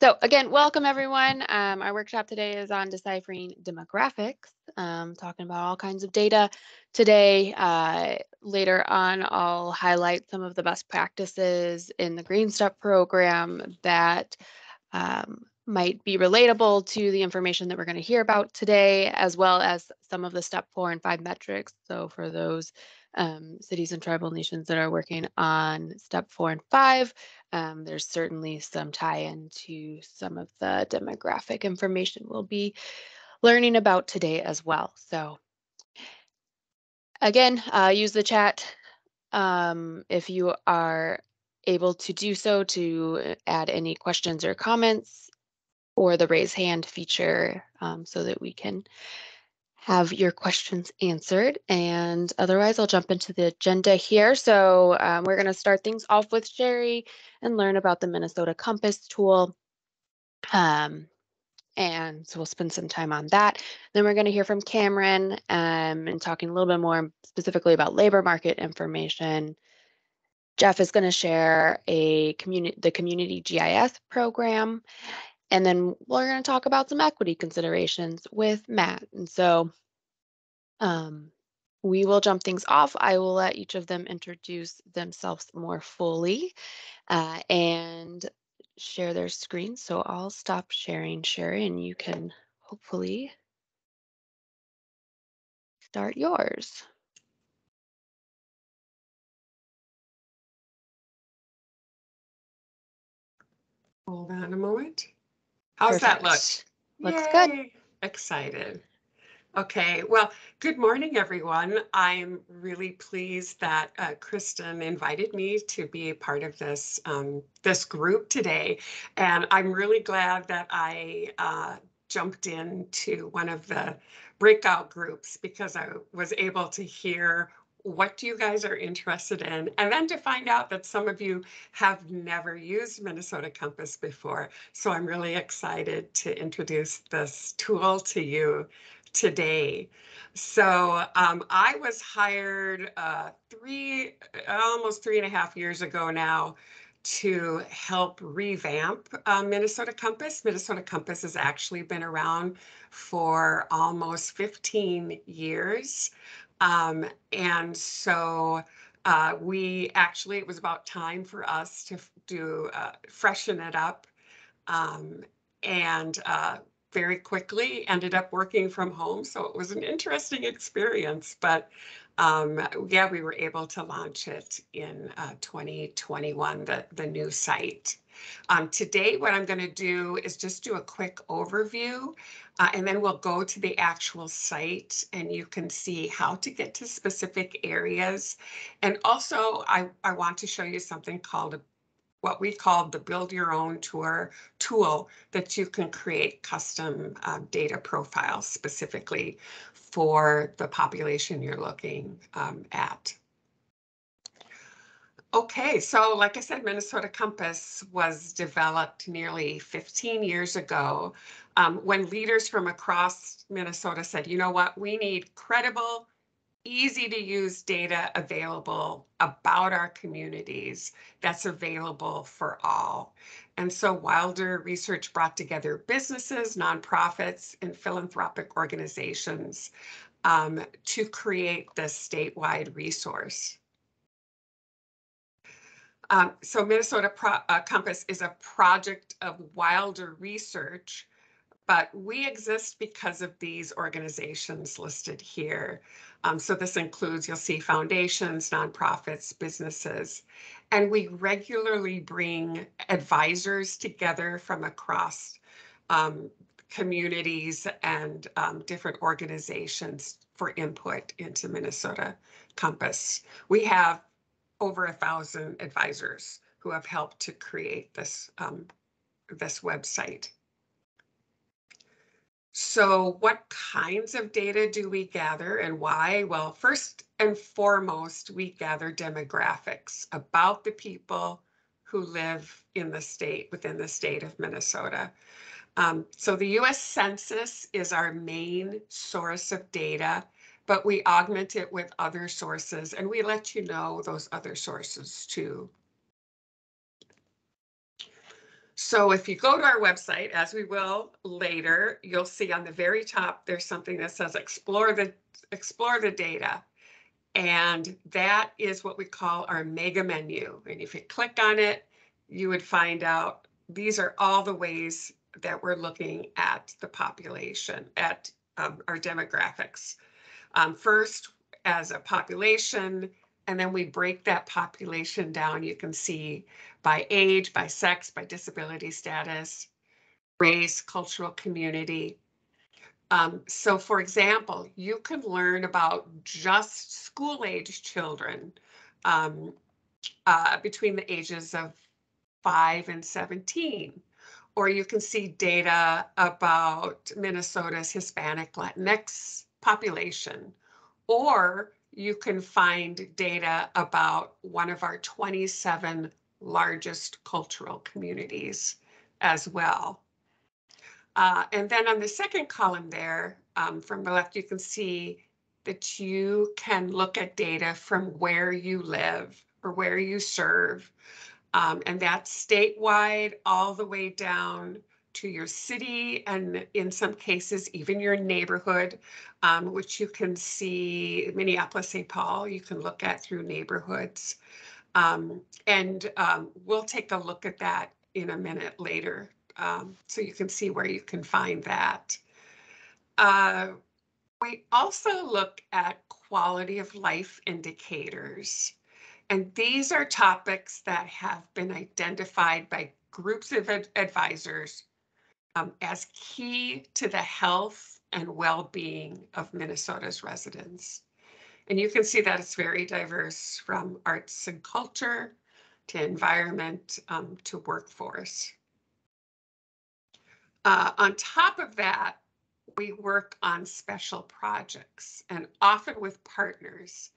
So again, welcome everyone. Our workshop today is on deciphering demographics, talking about all kinds of data. Today, later on, I'll highlight some of the best practices in the Green Step program that might be relatable to the information that we're going to hear about today, as well as some of the step 4 and 5 metrics. So for those cities and tribal nations that are working on step 4 and 5, there's certainly some tie-in to some of the demographic information we'll be learning about today as well. So again, use the chat if you are able to do so to add any questions or comments, or the raise hand feature so that we can have your questions answered. And otherwise, I'll jump into the agenda here. So we're going to start things off with Sheri and learn about the Minnesota Compass tool. And so we'll spend some time on that. Then we're going to hear from Cameron and talking a little bit more specifically about labor market information. Jeff is going to share the community GIS program. And then we're going to talk about some equity considerations with Matt. And so we will jump things off. I will let each of them introduce themselves more fully and share their screen. So I'll stop sharing, Sheri, and you can hopefully start yours. Hold on a moment. How's Perfect. that look? Looks Yay. good. Excited. Okay, well, good morning, everyone. I'm really pleased that Kristen invited me to be a part of this this group today, and I'm really glad that I jumped into one of the breakout groups because I was able to hear what you guys are interested in, and then to find out that some of you have never used Minnesota Compass before. So I'm really excited to introduce this tool to you today. So I was hired almost 3.5 years ago now to help revamp Minnesota Compass. Minnesota Compass has actually been around for almost 15 years. And so it was about time for us to freshen it up, and very quickly ended up working from home. So it was an interesting experience, but yeah, we were able to launch it in 2021, the new site. Today, what I'm going to do is just do a quick overview, and then we'll go to the actual site and you can see how to get to specific areas. And also, I want to show you something called what we call the Build Your Own Tour tool that you can create custom data profiles specifically for the population you're looking at. Okay, so like I said, Minnesota Compass was developed nearly 15 years ago when leaders from across Minnesota said, you know what, we need credible, easy to use data available about our communities that's available for all. And so Wilder Research brought together businesses, nonprofits, and philanthropic organizations to create this statewide resource. So Minnesota Compass is a project of Wilder Research, but we exist because of these organizations listed here. So this includes, you'll see foundations, nonprofits, businesses, and we regularly bring advisors together from across communities and different organizations for input into Minnesota Compass. We have over 1,000 advisors who have helped to create this, this website. So what kinds of data do we gather and why? Well, first and foremost, we gather demographics about the people who live in the state, within the state of Minnesota. So the US Census is our main source of data, but we augment it with other sources, and we let you know those other sources too. So if you go to our website, as we will later, you'll see on the very top, there's something that says explore the data. And that is what we call our mega menu. And if you click on it, you would find out these are all the ways that we're looking at the population, at our demographics. First, as a population, and then we break that population down. You can see by age, by sex, by disability status, race, cultural community. So for example, you can learn about just school-age children between the ages of 5 and 17. Or you can see data about Minnesota's Hispanic Latinx population. Or you can find data about one of our 27 largest cultural communities as well. And then on the second column there, from the left, you can see that you can look at data from where you live or where you serve. And that's statewide all the way down to your city, and in some cases, even your neighborhood, which you can see Minneapolis, St. Paul, you can look at through neighborhoods. And we'll take a look at that in a minute later, so you can see where you can find that. We also look at quality of life indicators. And these are topics that have been identified by groups of advisors as key to the health and well-being of Minnesota's residents. And you can see that it's very diverse, from arts and culture to environment to workforce. On top of that, we work on special projects, and often with partners,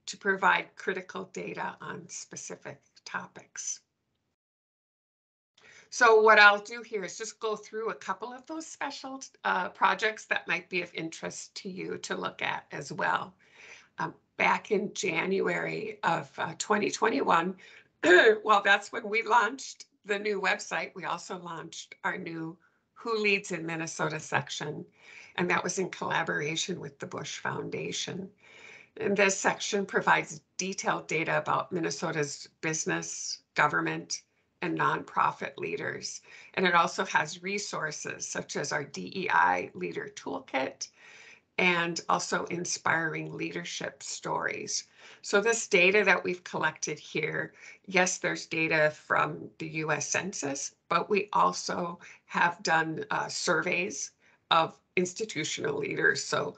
to provide critical data on specific topics. So what I'll do here is just go through a couple of those special projects that might be of interest to you to look at as well. Back in January of 2021, well, that's when we launched the new website. We also launched our new Who Leads in Minnesota section, and that was in collaboration with the Bush Foundation. And this section provides detailed data about Minnesota's business, government, and nonprofit leaders. And it also has resources such as our DEI Leader Toolkit and also inspiring leadership stories. So this data that we've collected here, yes, there's data from the US Census, but we also have done surveys of institutional leaders. So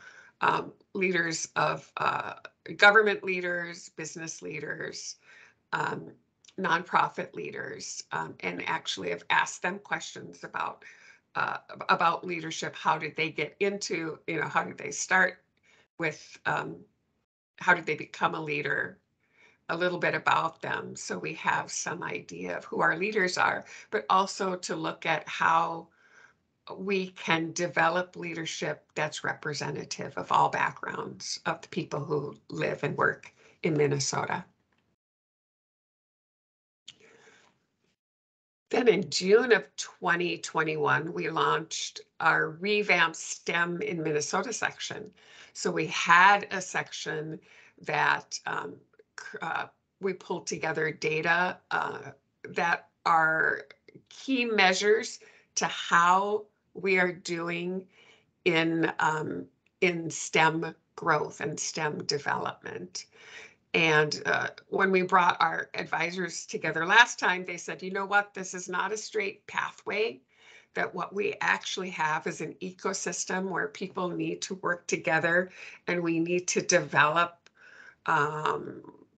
leaders of government leaders, business leaders, nonprofit leaders, and actually have asked them questions about leadership. How did they get into, how did they start with, how did they become a leader? A little bit about them, so we have some idea of who our leaders are, but also to look at how we can develop leadership that's representative of all backgrounds of the people who live and work in Minnesota. Then in June of 2021, we launched our revamped STEM in Minnesota section. So we had a section that we pulled together data that are key measures to how we are doing in STEM growth and STEM development. And when we brought our advisors together last time, they said, you know what, this is not a straight pathway, that what we actually have is an ecosystem where people need to work together, and we need to develop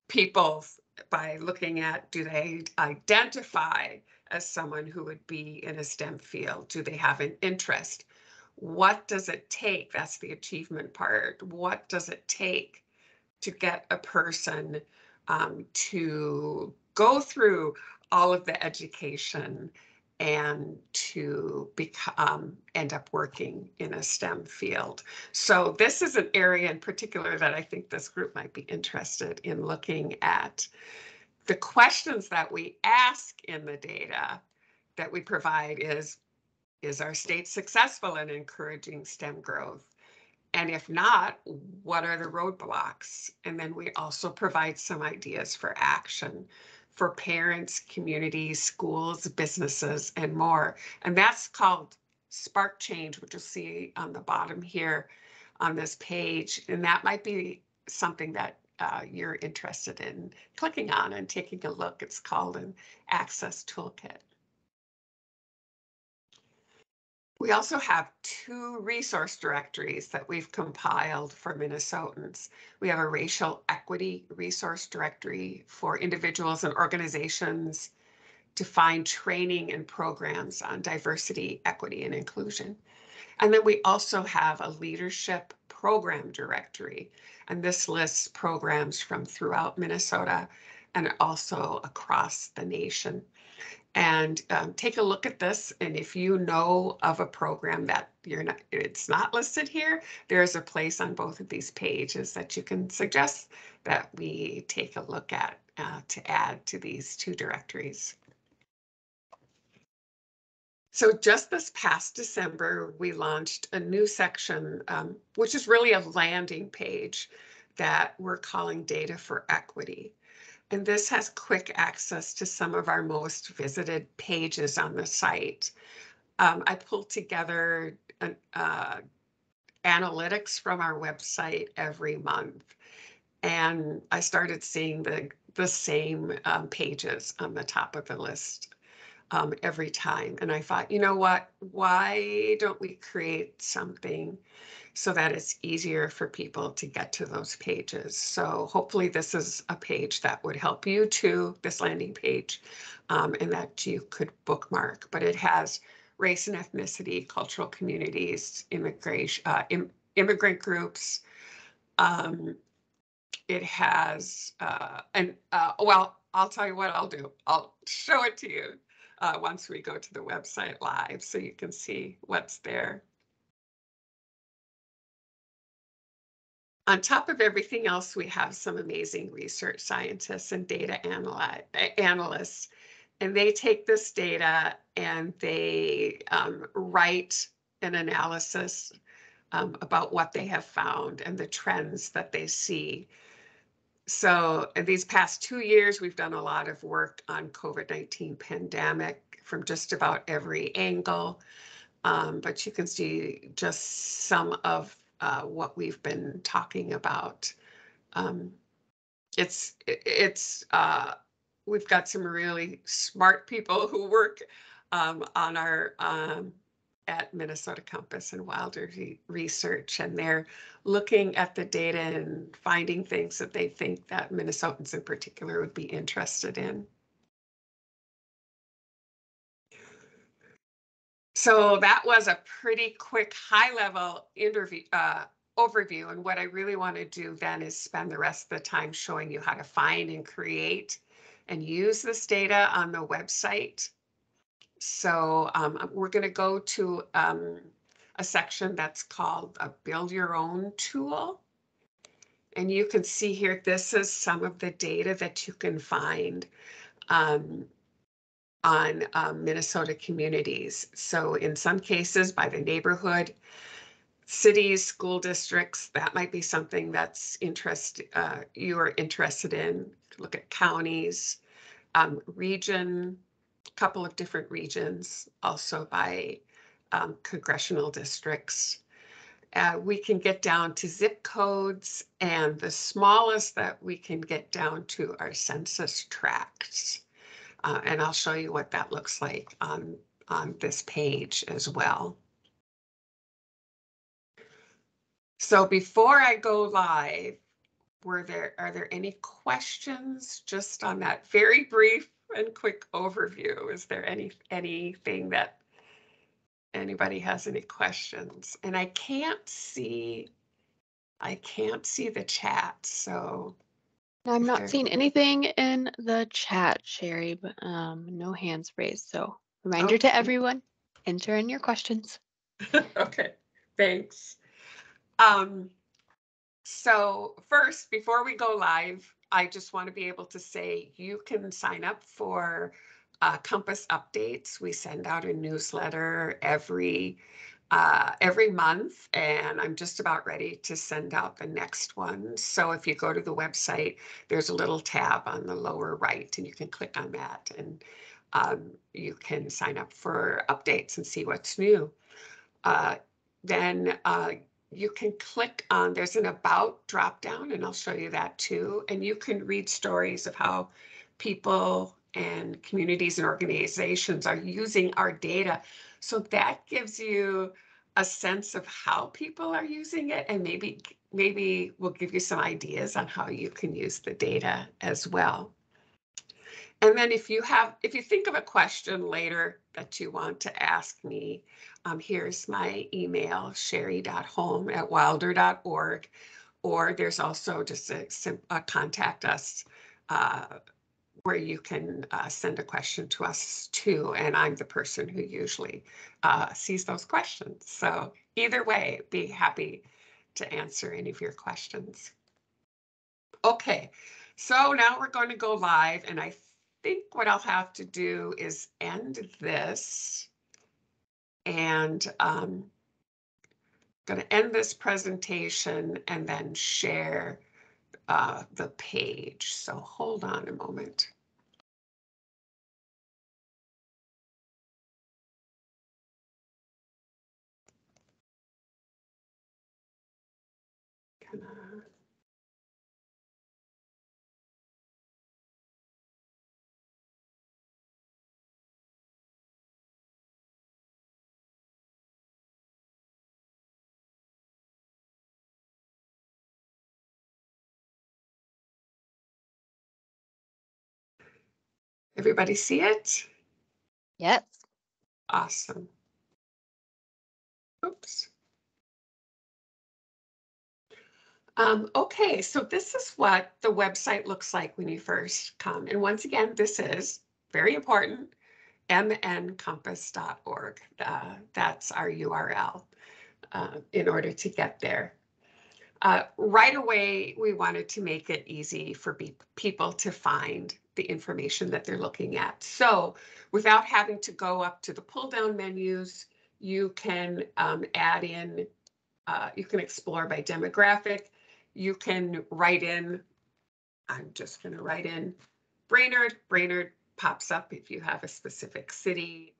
people by looking at, do they identify as someone who would be in a STEM field? Do they have an interest? What does it take? That's the achievement part. What does it take to get a person to go through all of the education and to end up working in a STEM field? So this is an area in particular that I think this group might be interested in looking at. The questions that we ask in the data that we provide is our state successful in encouraging STEM growth? And if not, what are the roadblocks? And then we also provide some ideas for action for parents, communities, schools, businesses, and more. And that's called Spark Change, which you'll see on the bottom here on this page. And that might be something that you're interested in clicking on and taking a look. It's called an Access Toolkit. We also have 2 resource directories that we've compiled for Minnesotans. We have a racial equity resource directory for individuals and organizations to find training and programs on diversity, equity, and inclusion. And then we also have a leadership program directory, and this lists programs from throughout Minnesota and also across the nation. And take a look at this. And if you know of a program that it's not listed here, there's a place on both of these pages that you can suggest that we take a look at to add to these 2 directories. So just this past December, we launched a new section, which is really a landing page that we're calling Data for Equity. And this has quick access to some of our most visited pages on the site. I pulled together analytics from our website every month, and I started seeing the same pages on the top of the list every time. And I thought, you know what, why don't we create something so that it's easier for people to get to those pages? So hopefully this is a page that would help you too, this landing page, and that you could bookmark. But it has race and ethnicity, cultural communities, immigration, immigrant groups. It has, well, I'll tell you what I'll do. I'll show it to you once we go to the website live so you can see what's there. On top of everything else, we have some amazing research scientists and data analysts, and they take this data and they write an analysis about what they have found and the trends that they see. So in these past 2 years, we've done a lot of work on COVID-19 pandemic from just about every angle, but you can see just some of what we've been talking about. We've got some really smart people who work on our at Minnesota Compass and Wilder Research, and they're looking at the data and finding things that they think that Minnesotans in particular would be interested in. So that was a pretty quick high-level overview, and what I really want to do then is spend the rest of the time showing you how to find and create and use this data on the website. So we're going to go to a section that's called a Build Your Own tool. And you can see here, this is some of the data that you can find on Minnesota communities. So in some cases by the neighborhood, cities, school districts, that might be something that's you are interested in. Look at counties, region, couple of different regions, also by congressional districts. We can get down to zip codes, and the smallest that we can get down to are census tracts. And I'll show you what that looks like on this page as well. So before I go live, are there any questions just on that very brief and quick overview? Is there anything that anybody has any questions? And I can't see the chat, so I'm not seeing anything in the chat, Sheri, but no hands raised. So reminder to everyone, enter in your questions. Okay, thanks. So first, before we go live, I just want to be able to say you can sign up for Compass updates. We send out a newsletter every month, and I'm just about ready to send out the next one. So if you go to the website, there's a little tab on the lower right, and you can click on that, and you can sign up for updates and see what's new. Then you can click on, there's an About drop down, and I'll show you that too. And you can read stories of how people and communities and organizations are using our data. So that gives you a sense of how people are using it, and maybe we'll give you some ideas on how you can use the data as well. And then if you think of a question later that you want to ask me, here's my email, sheri.holm@wilder.org, or there's also just a contact us where you can send a question to us too. And I'm the person who usually sees those questions. So either way, be happy to answer any of your questions. Okay, so now we're going to go live, and I think what I'll have to do is end this, and going to end this presentation and then share the page. So hold on a moment. Everybody see it? Yes. Awesome. Oops. Okay, so this is what the website looks like when you first come. And once again, this is very important, mncompass.org. That's our URL in order to get there. Right away, we wanted to make it easy for people to find the information that they're looking at. So without having to go up to the pull-down menus, you can add in, you can explore by demographic. You can write in, I'm just going to write in Brainerd. Brainerd pops up if you have a specific city.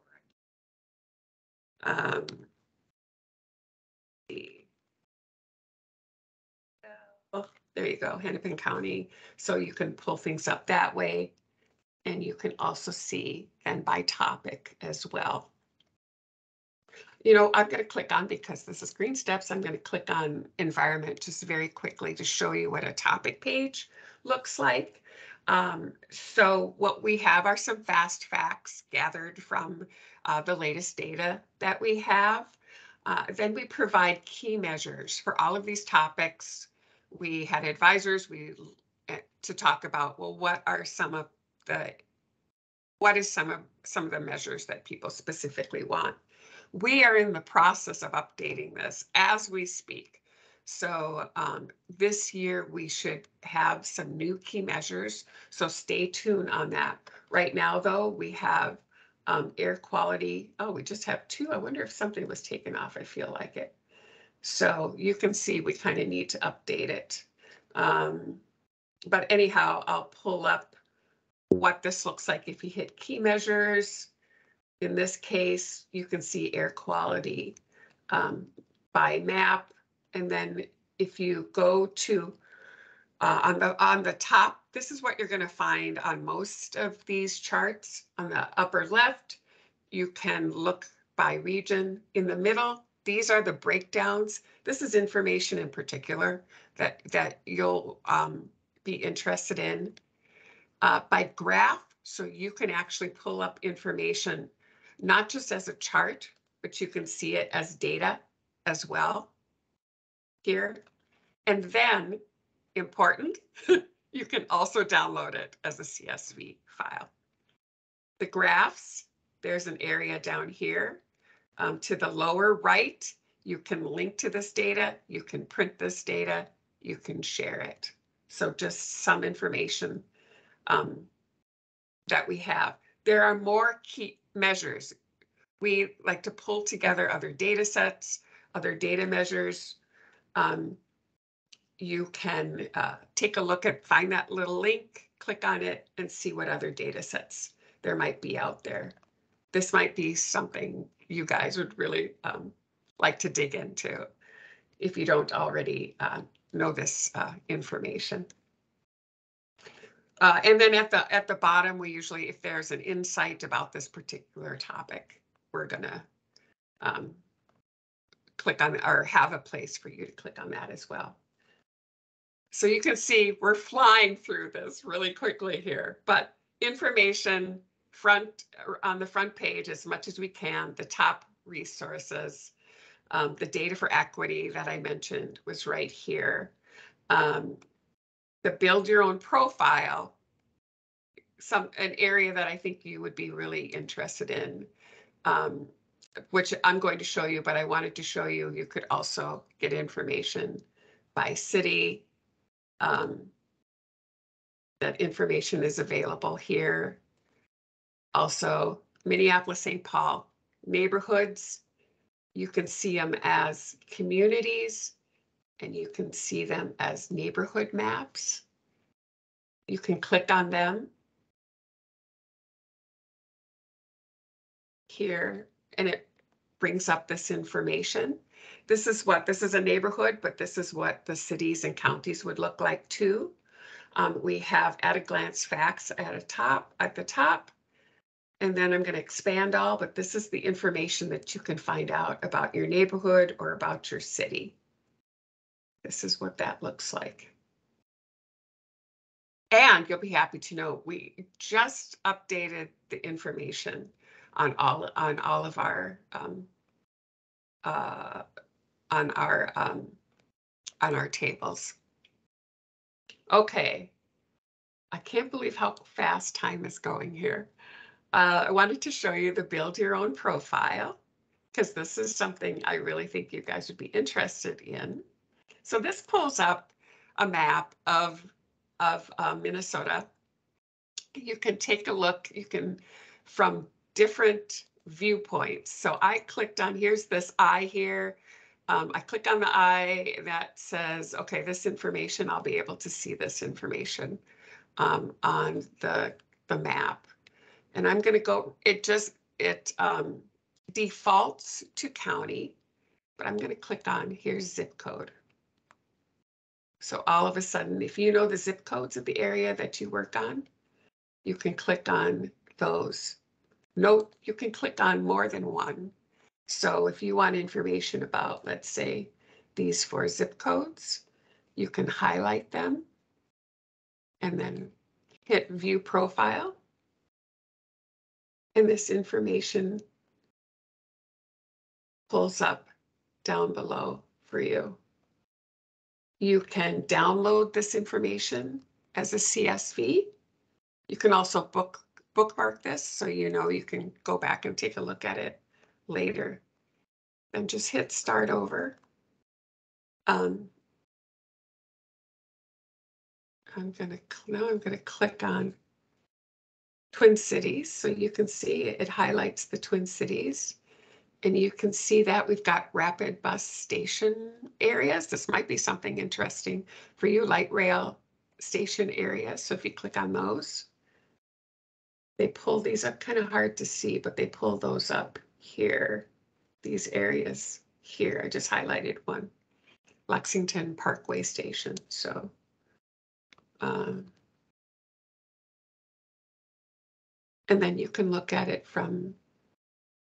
Oh, there you go, Hennepin County. So you can pull things up that way. And you can also see then by topic as well. You know, I'm going to click on, because this is Green Steps, I'm going to click on environment just very quickly to show you what a topic page looks like. So what we have are some fast facts gathered from the latest data that we have. Then we provide key measures for all of these topics. We had advisors to talk about, well, what is some of the measures that people specifically want. We are in the process of updating this as we speak. So this year we should have some new key measures. So stay tuned on that. Right now, though, we have air quality. Oh, we just have 2. I wonder if something was taken off. I feel like it. So you can see we kind of need to update it. But anyhow, I'll pull up what this looks like if you hit key measures. In this case, you can see air quality by map. And then if you go to on the top, this is what you're going to find on most of these charts. On the upper left, you can look by region. In the middle, these are the breakdowns. This is information in particular that you'll be interested in. By graph, so you can actually pull up information, not just as a chart, but you can see it as data as well here. And then, important, you can also download it as a CSV file. The graphs, there's an area down here. To the lower right, you can link to this data, you can print this data, you can share it. So just some information that we have. there are more key measures. We like to pull together other data sets, other data measures. You can take a look at, find that little link, click on it, and see what other data sets there might be out there. This might be something you guys would really like to dig into if you don't already know this information. And then at the bottom, we usually, if there's an insight about this particular topic, we're gonna click on, or have a place for you to click on that as well. So you can see we're flying through this really quickly here, but information on the front page as much as we can, the top resources, the data for equity that I mentioned was right here. The build your own profile, an area that I think you would be really interested in, which I'm going to show you, but I wanted to show you, you could also get information by city. That information is available here. Also, Minneapolis-St. Paul neighborhoods, you can see them as communities and you can see them as neighborhood maps. You can click on them here and it brings up this information. This is a neighborhood, but this is what the cities and counties would look like too. We have at a glance facts at the top, and then I'm going to expand all, but this is the information that you can find out about your neighborhood or about your city. This is what that looks like. And you'll be happy to know we just updated the information on all of our on our tables. Okay, I can't believe how fast time is going here. I wanted to show you the build your own profile because this is something I really think you guys would be interested in. So this pulls up a map of Minnesota. You can take a look, from different viewpoints. So I clicked on, here's this eye here. I click on the eye that says, okay, this information, I'll be able to see this information on the map. And I'm going to go, it defaults to county, but I'm going to click on, here's zip code. So all of a sudden, if you know the zip codes of the area that you work on, you can click on those. Note, you can click on more than one. So if you want information about, let's say, these 4 zip codes, you can highlight them and then hit view profile. And this information pulls up down below for you. You can download this information as a CSV. You can also bookmark this so you know you can go back and take a look at it later. And just hit start over. I'm going to click on Twin Cities so you can see it highlights the Twin Cities. And you can see that we've got rapid bus station areas. This might be something interesting for you, light rail station areas. So if you click on those, they pull these up, kind of hard to see, but they pull those up here, these areas here. I just highlighted one, Lexington Parkway Station. So and then you can look at it from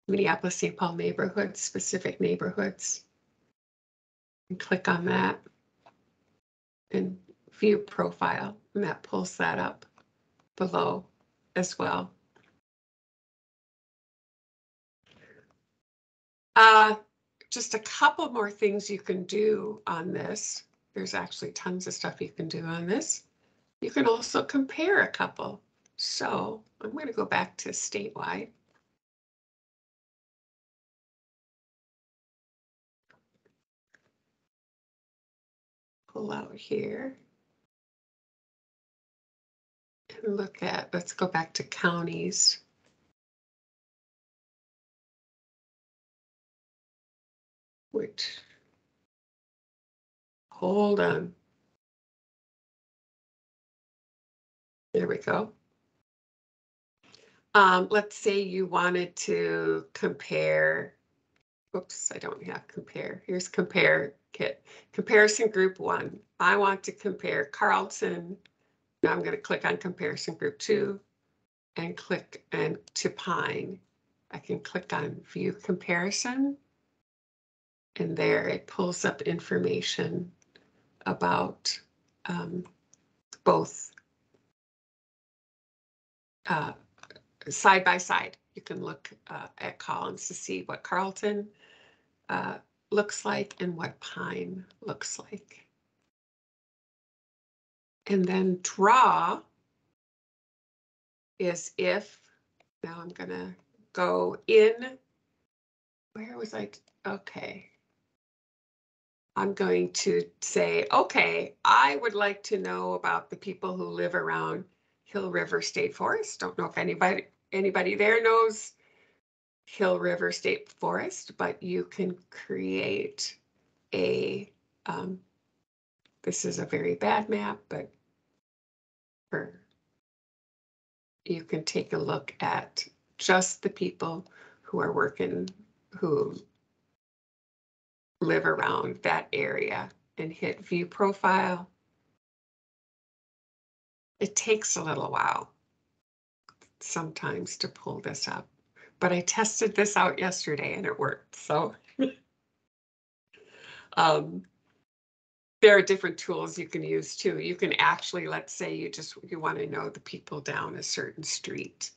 Minneapolis-St. Paul neighborhoods, specific neighborhoods, and click on that and view profile, and that pulls that up below as well. Just a couple more things you can do on this. There's actually tons of stuff you can do on this. You can also compare a couple. So I'm going to go back to statewide. Pull out here. And look at, let's go back to counties. which, hold on. There we go. Let's say you wanted to compare, oops, I don't have compare. Here's compare kit. Comparison group 1. I want to compare Carlton. Now I'm going to click on comparison group 2 and click and to Pine. I can click on view comparison, and there it pulls up information about both side by side. You can look at columns to see what Carlton looks like and what Pine looks like. And then draw is if, now I'm gonna go in, where was I? Okay. I'm going to say, okay, I would like to know about the people who live around Hill River State Forest. Don't know if anybody there knows Hill River State Forest, but you can create a, this is a very bad map, but you can take a look at just the people who are working, who live around that area, and hit view profile. It takes a little while sometimes to pull this up, but I tested this out yesterday and it worked. So there are different tools you can use too. You can actually, let's say you want to know the people down a certain street.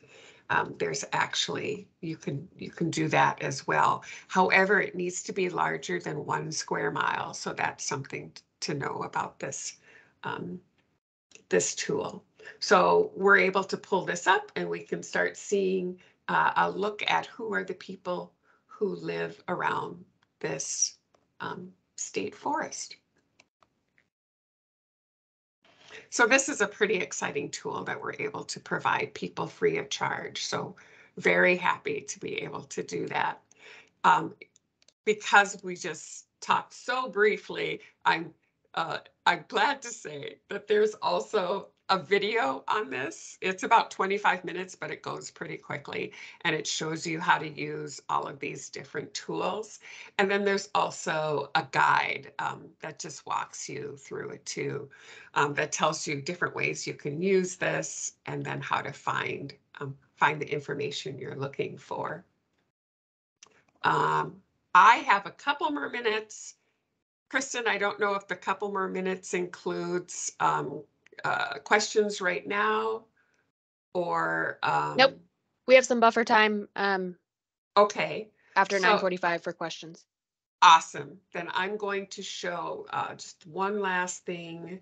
There's actually, you can do that as well. However, it needs to be larger than 1 square mile. So that's something to know about this, this tool. So we're able to pull this up and we can start seeing a look at who are the people who live around this state forest. So this is a pretty exciting tool that we're able to provide people free of charge. So very happy to be able to do that. Because we just talked so briefly, I'm glad to say that there's also a video on this. It's about 25 minutes, but it goes pretty quickly. And it shows you how to use all of these different tools. And then there's also a guide that just walks you through it too, that tells you different ways you can use this and then how to find the information you're looking for. I have a couple more minutes. Kristen, I don't know if the couple more minutes includes questions right now or... Nope, we have some buffer time okay. After 9:45 for questions. Awesome. Then I'm going to show just one last thing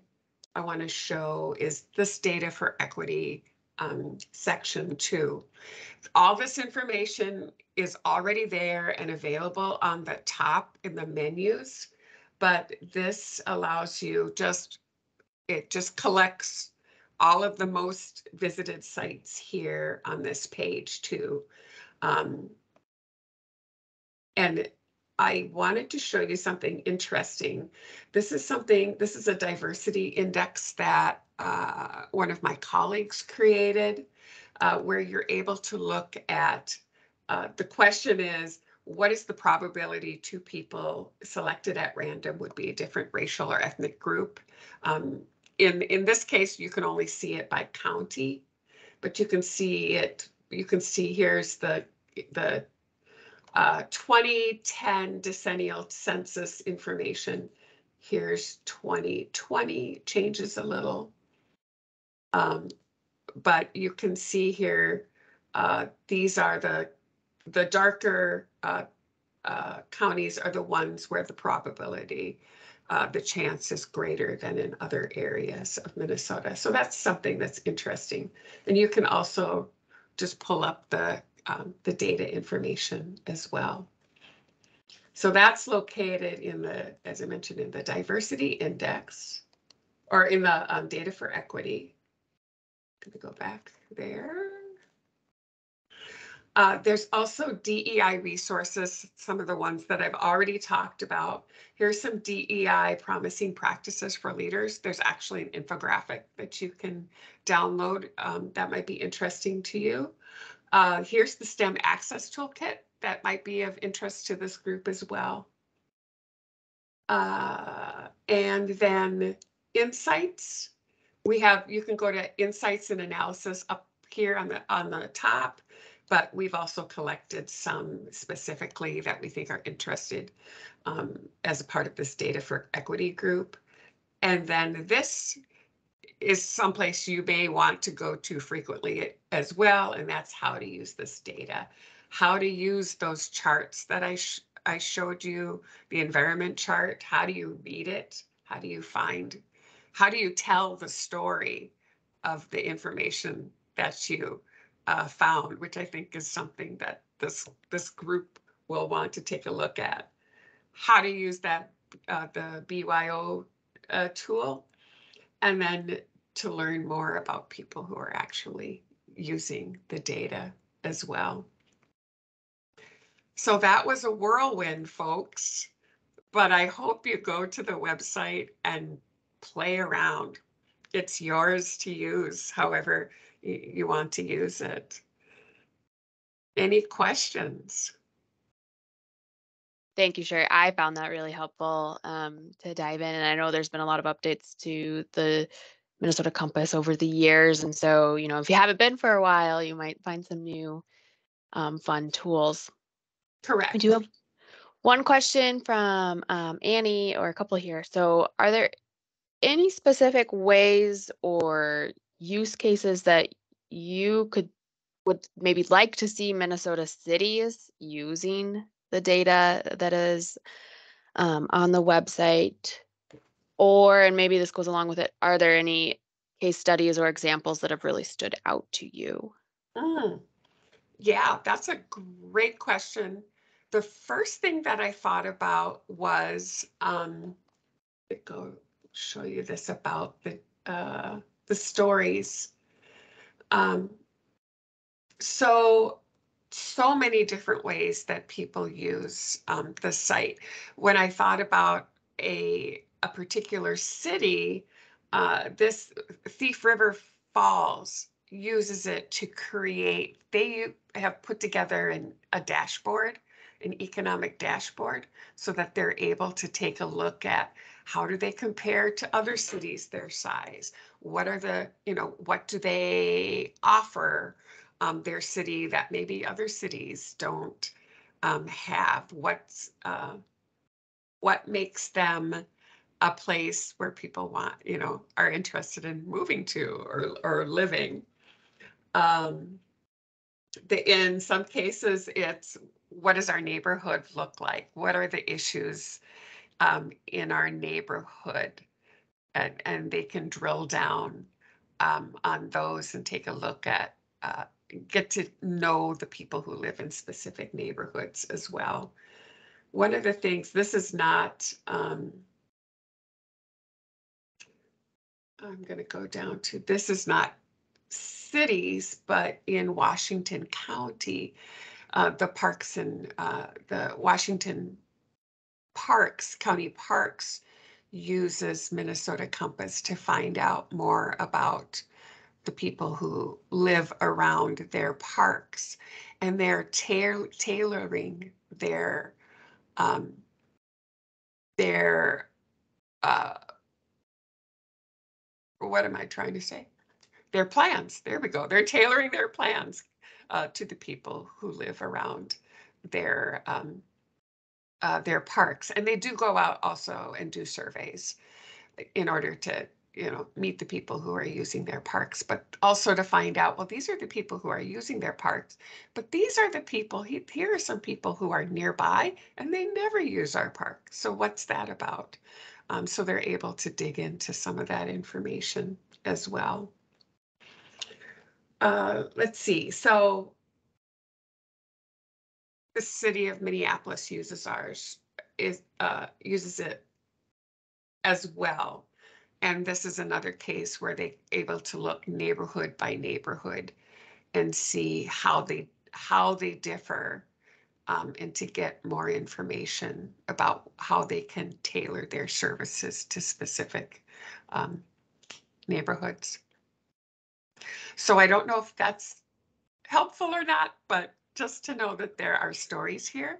I want to show is this data for equity section 2. All this information is already there and available on the top in the menus, but this allows you it just collects all of the most visited sites here on this page too. And I wanted to show you something interesting. This is a diversity index that one of my colleagues created, where you're able to look at, the question is, what is the probability 2 people selected at random would be a different racial or ethnic group? In this case, you can only see it by county, but you can see it, here's the 2010 decennial census information. Here's 2020, changes a little. But you can see here, these are the darker counties are the ones where the probability, the chance is greater than in other areas of Minnesota. So that's something that's interesting. And you can also just pull up the data information as well. So that's located in the, as I mentioned, in the diversity index, or in the data for equity. Going to go back there. There's also DEI resources, some of the ones that I've already talked about. Here's some DEI promising practices for leaders. There's actually an infographic that you can download that might be interesting to you. Here's the STEM Access Toolkit that might be of interest to this group as well. And then insights. You can go to insights and analysis up here on the top, but we've also collected some specifically that we think are interested as a part of this data for equity group. And then this is someplace you may want to go to frequently as well, and that's how to use this data, how to use those charts that I showed you, the environment chart. How do you read it? How do you tell the story of the information that you found, which I think is something that this group will want to take a look at. How to use that, the BYO tool, and then to learn more about people who are actually using the data as well. So that was a whirlwind, folks, but I hope you go to the website and play around. It's yours to use however you want to use it. Any questions? Thank you, Sheri. I found that really helpful to dive in. And I know there's been a lot of updates to the Minnesota Compass over the years. And so, if you haven't been for a while, you might find some new fun tools. Correct. We do have one question from Annie, or a couple here. So are there any specific ways or use cases that you would maybe like to see Minnesota cities using the data that is on the website? And maybe this goes along with it, are there any case studies or examples that have really stood out to you? Yeah, that's a great question. The first thing that I thought about was, go show you this about the stories. So many different ways that people use the site. When I thought about a particular city, this Thief River Falls uses it to create, they have put together a dashboard, an economic dashboard, so that they're able to take a look at how do they compare to other cities their size? What are what do they offer their city that maybe other cities don't have? What makes them a place where people are interested in moving to or living? In some cases, it's what does our neighborhood look like? What are the issues in our neighborhood? And they can drill down on those and take a look at, get to know the people who live in specific neighborhoods as well. One of the things, this is not, I'm going to go down to, this is not cities, but in Washington County, the parks and the Washington County Parks uses Minnesota Compass to find out more about the people who live around their parks, and they're tailoring their what am I trying to say? Their plans. There we go. They're tailoring their plans to the people who live around their parks, and they do go out also and do surveys in order to meet the people who are using their parks, but also to find out, well, these are the people who are using their parks, but these are the people, here are some people who are nearby and they never use our park. So what's that about? So they're able to dig into some of that information as well. Let's see. So the city of Minneapolis uses uses it as well. And this is another case where they're able to look neighborhood by neighborhood and see how how they differ, and to get more information about how they can tailor their services to specific neighborhoods. So I don't know if that's helpful or not, but just to know that there are stories here.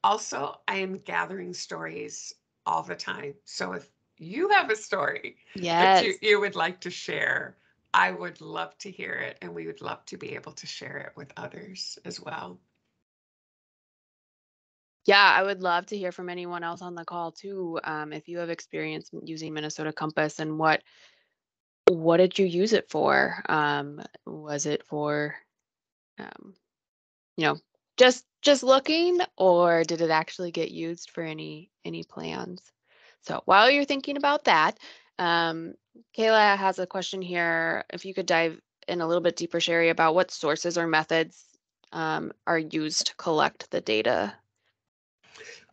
Also, I am gathering stories all the time. So if you have a story that Yes. you would like to share, I would love to hear it, and we would love to be able to share it with others as well. Yeah, I would love to hear from anyone else on the call too. If you have experience using Minnesota Compass, and what did you use it for? Was it for um, you know, just looking, or did it actually get used for any plans? So while you're thinking about that, um, Kayla has a question here. If you could dive in a little bit deeper, Sheri, about what sources or methods are used to collect the data.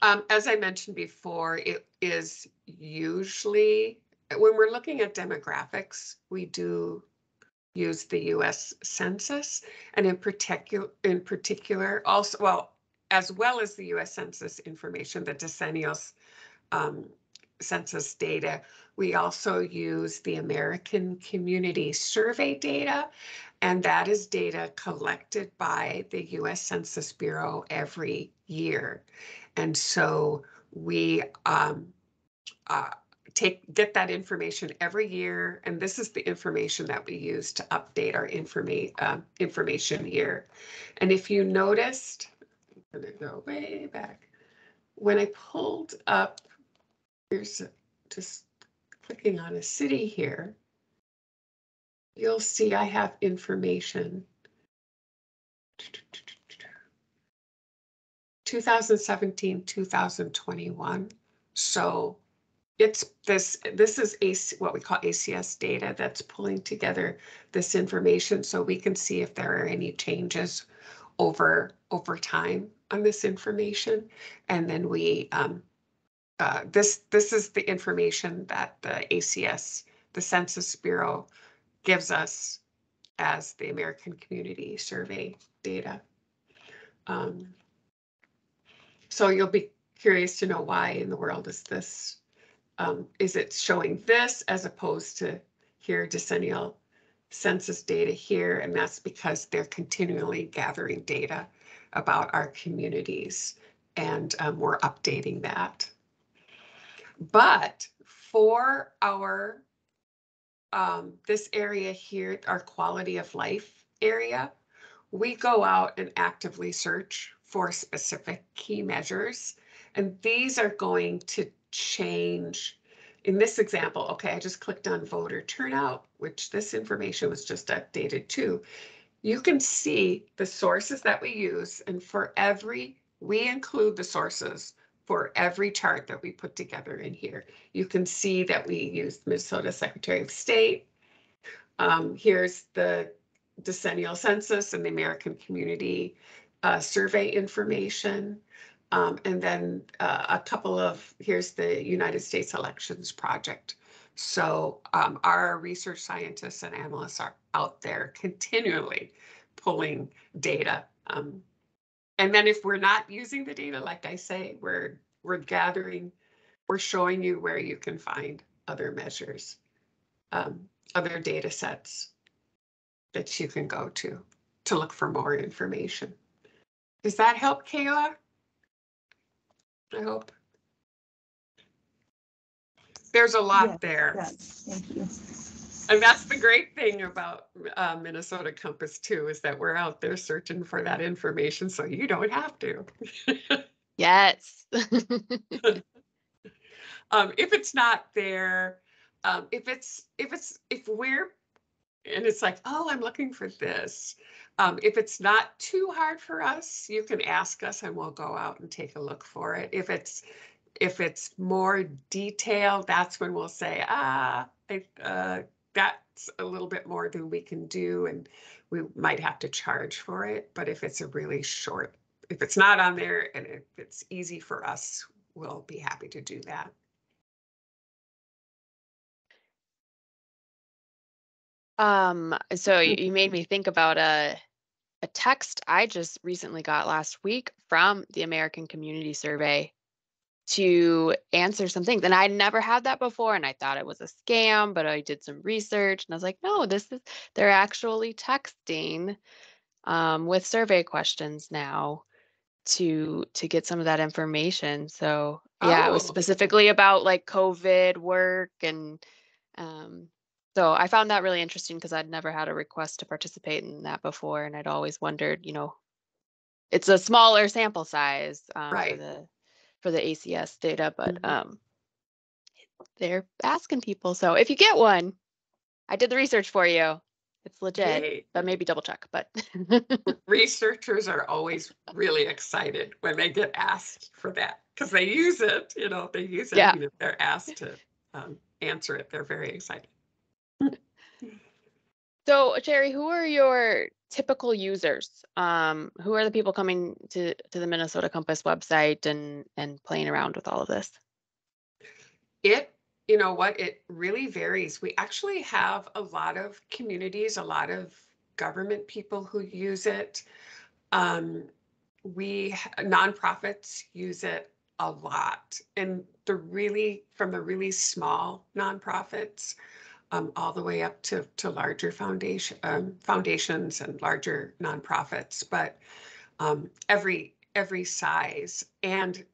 As I mentioned before, it is usually, when we're looking at demographics, we do use the US Census, and in particular also, well, as well as the US Census information, the decennial um, census data, we also use the American Community Survey data, and that is data collected by the US Census Bureau every year. And so we uh, get that information every year, and this is the information that we use to update our information here. And if you noticed, I'm going to go way back. When I pulled up, just clicking on a city here, you'll see I have information. 2017, 2021. So it's this is what we call ACS data that's pulling together this information, so we can see if there are any changes over time on this information. And then we this is the information that the ACS, the Census Bureau, gives us as the American Community Survey data. So you'll be curious to know why in the world is this, is it showing this as opposed to here decennial census data here? And that's because they're continually gathering data about our communities, and we're updating that. But for our this area here, our quality of life area, we go out and actively search for specific key measures, and these are going to change. In this example, okay, I just clicked on voter turnout, which this information was just updated too. You can see the sources that we use, and we include the sources for every chart that we put together in here. You can see that we used Minnesota Secretary of State. Here's the decennial census and the American Community Survey information. And then here's the United States Elections Project. So our research scientists and analysts are out there continually pulling data. And then if we're not using the data, like I say, we're gathering, we're showing you where you can find other measures, other data sets that you can go to look for more information. Does that help, Kayla? I hope. There's a lot there. Yes, thank you. And that's the great thing about Minnesota Compass too, is that we're out there searching for that information, so you don't have to. Yes. If it's not there, if we're, and it's like, oh, I'm looking for this. If it's not too hard for us, you can ask us and we'll go out and take a look for it. If it's more detailed, that's when we'll say, that's a little bit more than we can do, and we might have to charge for it. But if it's a really short, if it's not on there and if it's easy for us, we'll be happy to do that. So you made me think about a text I just recently got last week from the American Community Survey to answer some things. And I'd never had that before, and I thought it was a scam, but I did some research and I was like, no, they're actually texting with survey questions now to get some of that information. So yeah, it was Oh, specifically about like COVID work, and so I found that really interesting because I'd never had a request to participate in that before, and I'd always wondered, it's a smaller sample size right. for the ACS data, but Mhm. they're asking people. So if you get one, I did the research for you. It's legit, Yay. but maybe double check. But Researchers are always really excited when they get asked for that because they use it, they use it yeah. even if they're asked to answer it. They're very excited. So, Sheri, who are your typical users? Who are the people coming to the Minnesota Compass website and playing around with all of this? It really varies. We actually have a lot of communities, a lot of government people who use it. Um, nonprofits use it a lot, and from the really small nonprofits all the way up to larger foundations and larger nonprofits, but every size. And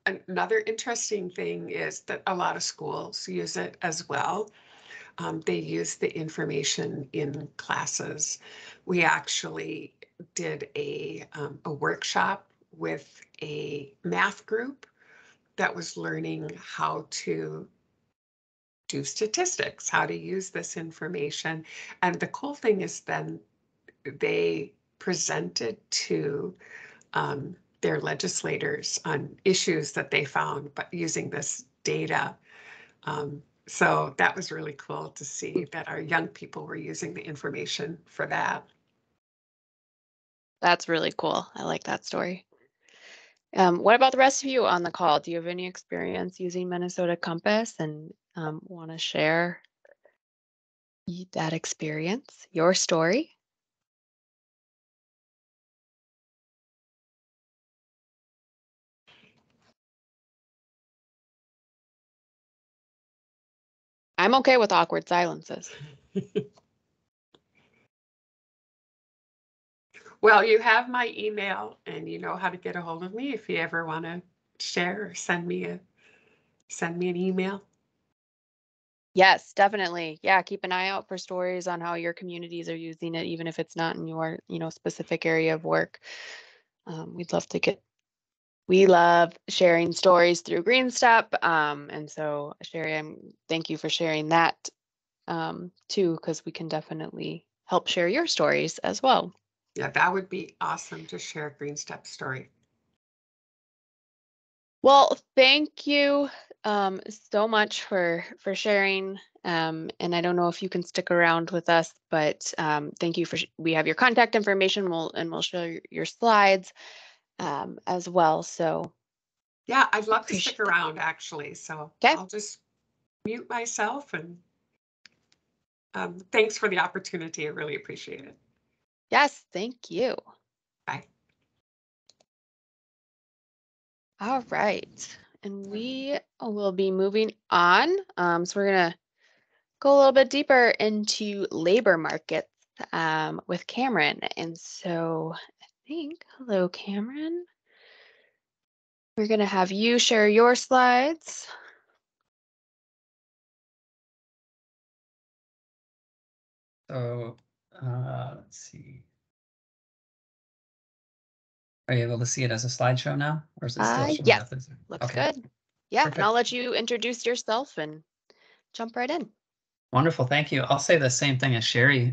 another interesting thing is that a lot of schools use it as well. They use the information in classes. We actually did a workshop with a math group that was learning how to do statistics, how to use this information. And the cool thing is then they presented to their legislators on issues that they found, but using this data. So that was really cool to see that our young people were using the information for that. That's really cool. I like that story. What about the rest of you on the call? Do you have any experience using Minnesota Compass and want to share that experience, your story? I'm okay with awkward silences. Well, you have my email and you know how to get a hold of me if you ever want to share or send me an email. Yes, definitely. Yeah, keep an eye out for stories on how your communities are using it, even if it's not in your, specific area of work. We'd love to get. We love sharing stories through Green Step, and so Sheri, thank you for sharing that too, because we can definitely help share your stories as well. Yeah, that would be awesome to share a Green Step story. Well, thank you so much for sharing. And I don't know if you can stick around with us, but thank you we have your contact information. We'll show your slides as well. So Yeah, I'd love to stick appreciate that. around actually. So Okay. I'll just mute myself and thanks for the opportunity. I really appreciate it. Yes, thank you. Bye. All right. And we will be moving on. So we're gonna go a little bit deeper into labor markets with Cameron. And so hello, Cameron. We're going to have you share your slides. So let's see. Are you able to see it as a slideshow now, or is it still showing Yes, up as? looks Okay, good. Yeah, and perfect. I'll let you introduce yourself and jump right in. Wonderful, thank you. I'll say the same thing as Sheri.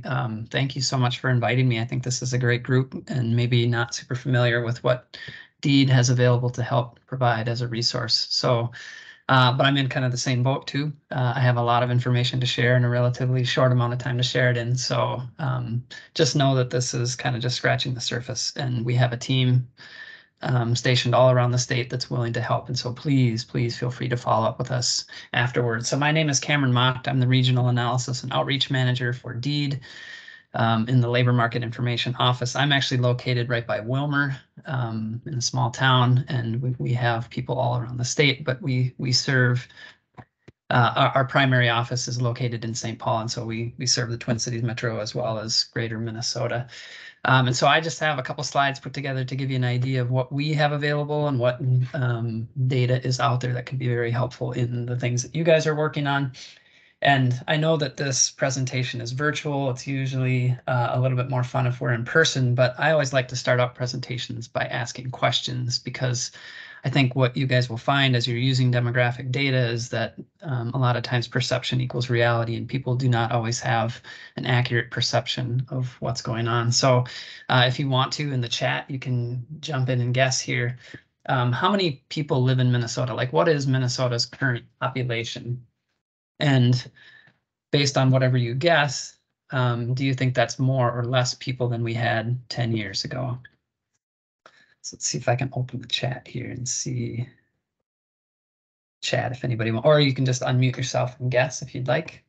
Thank you so much for inviting me. I think this is a great group and maybe not super familiar with what DEED has available to help provide as a resource. So, but I'm in kind of the same boat too. I have a lot of information to share in a relatively short amount of time to share it in. So just know that this is kind of just scratching the surface, and we have a team stationed all around the state that's willing to help. And so please feel free to follow up with us afterwards. So my name is Cameron Macht. I'm the Regional Analysis and Outreach Manager for DEED. in the Labor Market Information Office. I'm actually located right by Wilmer, in a small town, and we have people all around the state, but we serve, our primary office is located in St. Paul, and so we serve the Twin Cities Metro as well as greater Minnesota. And so I just have a couple slides put together to give you an idea of what we have available and what data is out there that could be very helpful in the things that you guys are working on. And I know that this presentation is virtual. It's usually a little bit more fun if we're in person, but I always like to start out presentations by asking questions, because I think what you guys will find as you're using demographic data is that a lot of times perception equals reality, and people do not always have an accurate perception of what's going on. So if you want to, in the chat, you can jump in and guess here. How many people live in Minnesota? Like, what is Minnesota's current population? And based on whatever you guess, do you think that's more or less people than we had 10 years ago? So let's see if I can open the chat here and see chat if anybody wants, or you can just unmute yourself and guess if you'd like.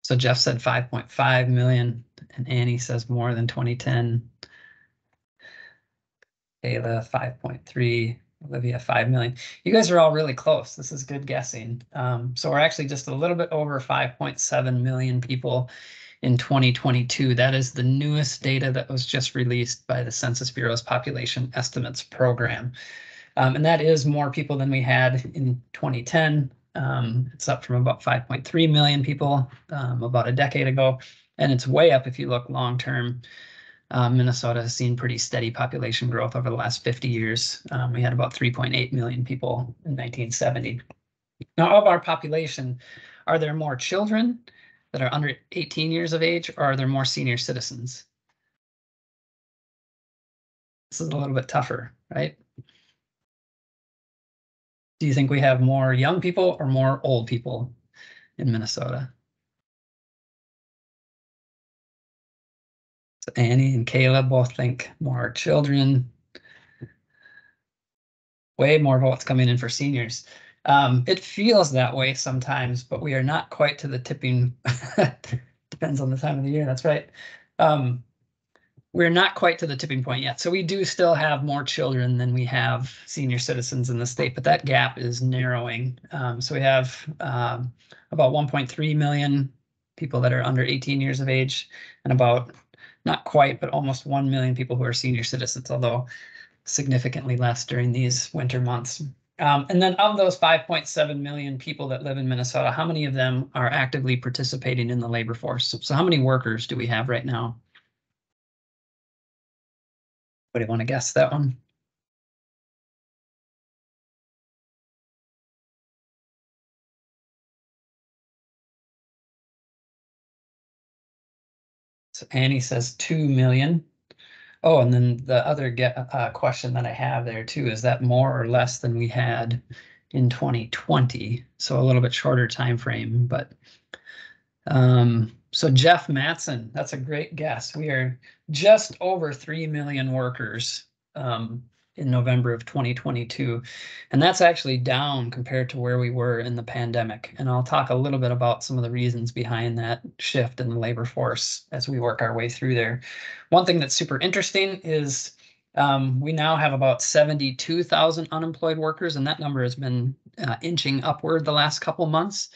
So Jeff said 5.5 million, and Annie says more than 2010. Ayla 5.3, Olivia 5 million. You guys are all really close. This is good guessing. So we're actually just a little bit over 5.7 million people in 2022. That is the newest data that was just released by the Census Bureau's Population Estimates Program. And that is more people than we had in 2010. It's up from about 5.3 million people about a decade ago. And it's way up if you look long term. Minnesota has seen pretty steady population growth over the last 50 years. We had about 3.8 million people in 1970. Now, of our population, are there more children that are under 18 years of age, or are there more senior citizens? This is a little bit tougher, right? Do you think we have more young people or more old people in Minnesota? So Annie and Kayla both think more children. Way more votes coming in for seniors. It feels that way sometimes, but we are not quite to the tipping. Depends on the time of the year. That's right. We're not quite to the tipping point yet. So we do still have more children than we have senior citizens in the state, but that gap is narrowing. So we have about 1.3 million people that are under 18 years of age, and about, not quite, but almost 1 million people who are senior citizens, although significantly less during these winter months. And then of those 5.7 million people that live in Minnesota, how many of them are actively participating in the labor force? So how many workers do we have right now? Anybody want to guess that one? So Annie says 2 million. Oh, and then the other question that I have there too, is that more or less than we had in 2020? So a little bit shorter time frame, but so Jeff Matson, that's a great guess. We are just over 3 million workers in November of 2022. And that's actually down compared to where we were in the pandemic. And I'll talk a little bit about some of the reasons behind that shift in the labor force as we work our way through there. One thing that's super interesting is we now have about 72,000 unemployed workers, and that number has been inching upward the last couple months.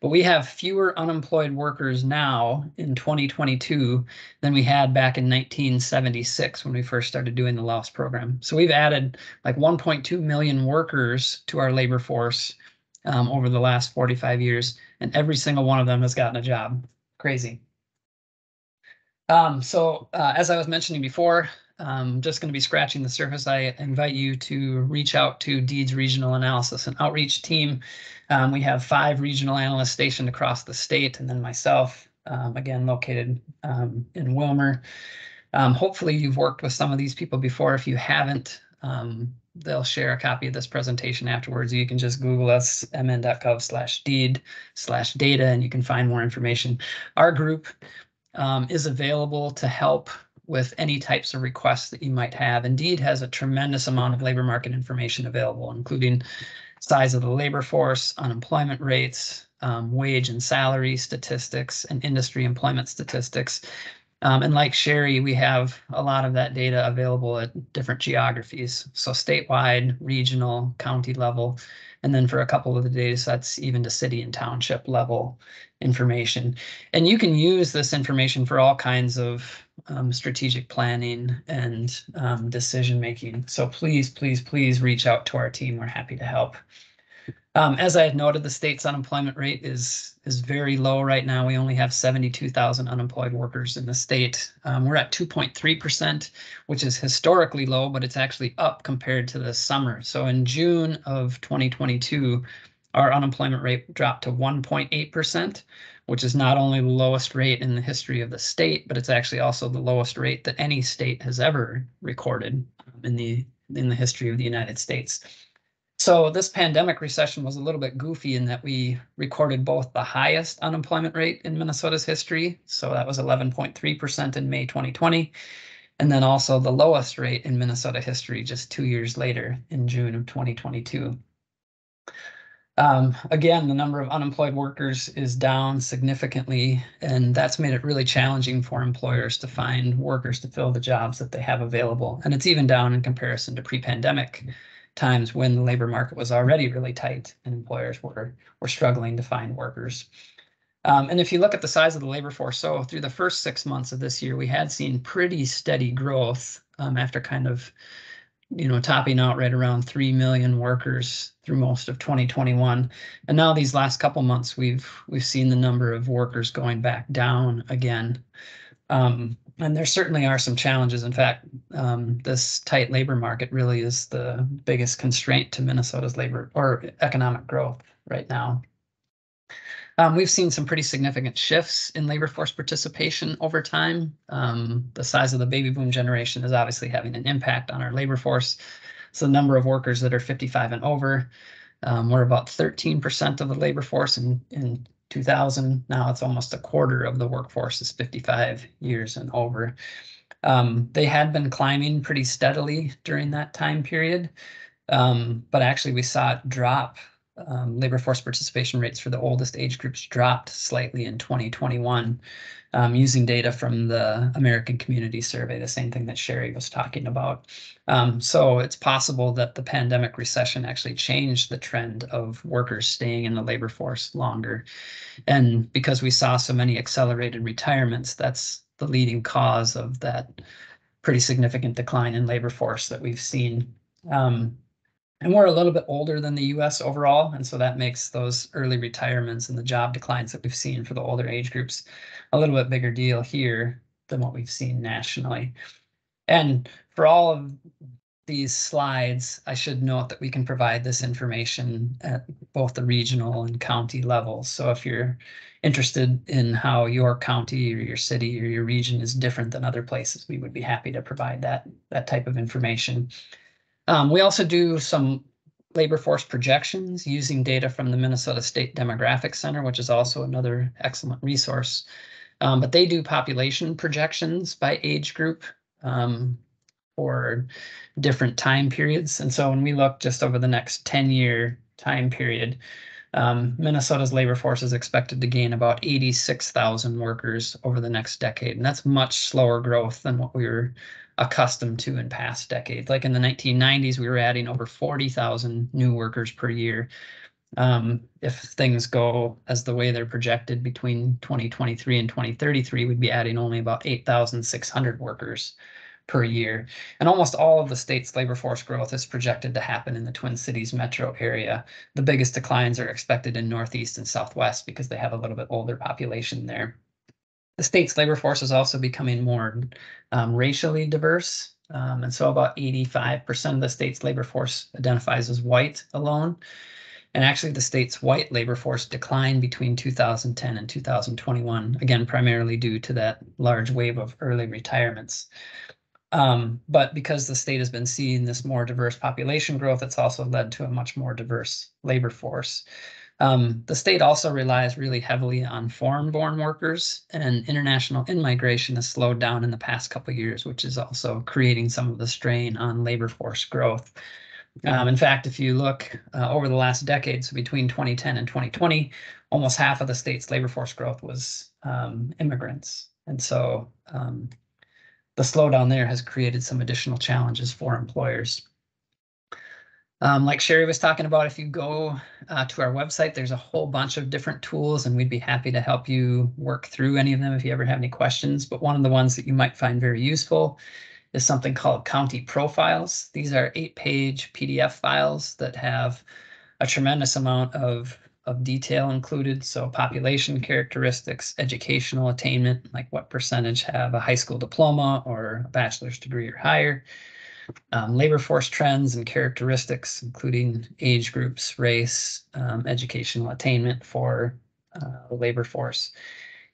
But we have fewer unemployed workers now in 2022 than we had back in 1976 when we first started doing the LAWS program. So we've added like 1.2 million workers to our labor force over the last 45 years, and every single one of them has gotten a job. Crazy. As I was mentioning before, just going to be scratching the surface. I invite you to reach out to DEED's Regional Analysis and Outreach team. We have 5 regional analysts stationed across the state, and then myself, again, located in Wilmer. Hopefully you've worked with some of these people before. If you haven't, they'll share a copy of this presentation afterwards. You can just Google us, mn.gov/deed/data, and you can find more information. Our group is available to help with any types of requests that you might have. Indeed has a tremendous amount of labor market information available, including size of the labor force, unemployment rates, wage and salary statistics and industry employment statistics. And like Sheri, we have a lot of that data available at different geographies. So statewide, regional, county level, and then for a couple of the data sets, even to city and township level information. And you can use this information for all kinds of strategic planning and decision making. So please, please, please reach out to our team. We're happy to help. As I had noted, the state's unemployment rate is very low right now. We only have 72,000 unemployed workers in the state. We're at 2.3%, which is historically low, but it's actually up compared to the summer. So in June of 2022, our unemployment rate dropped to 1.8%, which is not only the lowest rate in the history of the state, but it's actually also the lowest rate that any state has ever recorded in the history of the United States. So this pandemic recession was a little bit goofy in that we recorded both the highest unemployment rate in Minnesota's history. So that was 11.3% in May 2020. And then also the lowest rate in Minnesota history just 2 years later in June of 2022. Again, the number of unemployed workers is down significantly, and that's made it really challenging for employers to find workers to fill the jobs that they have available. And it's even down in comparison to pre-pandemic times when the labor market was already really tight and employers were struggling to find workers. And if you look at the size of the labor force, so through the first 6 months of this year, we had seen pretty steady growth after kind of, topping out right around 3 million workers through most of 2021. And now these last couple months, we've seen the number of workers going back down again. And there certainly are some challenges. In fact, this tight labor market really is the biggest constraint to Minnesota's labor or economic growth right now. We've seen some pretty significant shifts in labor force participation over time. The size of the baby boom generation is obviously having an impact on our labor force. So the number of workers that are 55 and over, we're about 13% of the labor force in 2000. Now it's almost a quarter of the workforce is 55 years and over. They had been climbing pretty steadily during that time period, but actually we saw it drop. Labor force participation rates for the oldest age groups dropped slightly in 2021 using data from the American Community Survey, the same thing that Sheri was talking about. So it's possible that the pandemic recession actually changed the trend of workers staying in the labor force longer. And because we saw so many accelerated retirements, that's the leading cause of that pretty significant decline in labor force that we've seen. And we're a little bit older than the US overall, and so that makes those early retirements and the job declines that we've seen for the older age groups a little bit bigger deal here than what we've seen nationally. And for all of these slides, I should note that we can provide this information at both the regional and county levels. So if you're interested in how your county or your city or your region is different than other places, we would be happy to provide that type of information. We also do some labor force projections using data from the Minnesota State Demographics Center, which is also another excellent resource. But they do population projections by age group for different time periods. And so when we look just over the next 10-year time period, Minnesota's labor force is expected to gain about 86,000 workers over the next decade. And that's much slower growth than what we were accustomed to in past decades. Like in the 1990s, we were adding over 40,000 new workers per year. If things go as the way they're projected between 2023 and 2033, we'd be adding only about 8,600 workers per year. And almost all of the state's labor force growth is projected to happen in the Twin Cities metro area. The biggest declines are expected in Northeast and Southwest because they have a little bit older population there. The state's labor force is also becoming more racially diverse. And so about 85% of the state's labor force identifies as white alone. And actually the state's white labor force declined between 2010 and 2021, again, primarily due to that large wave of early retirements. But because the state has been seeing this more diverse population growth, it's also led to a much more diverse labor force. The state also relies really heavily on foreign-born workers, and international in-migration has slowed down in the past couple of years, which is also creating some of the strain on labor force growth. In fact, if you look over the last decade, so between 2010 and 2020, almost half of the state's labor force growth was immigrants. And so the slowdown there has created some additional challenges for employers. Like Sheri was talking about, if you go to our website, there's a whole bunch of different tools, and we'd be happy to help you work through any of them if you ever have any questions. But one of the ones that you might find very useful is something called County Profiles. These are 8-page PDF files that have a tremendous amount of detail included. So population characteristics, educational attainment, like what percentage have a high school diploma or a bachelor's degree or higher, labor force trends and characteristics, including age groups, race, educational attainment for the labor force,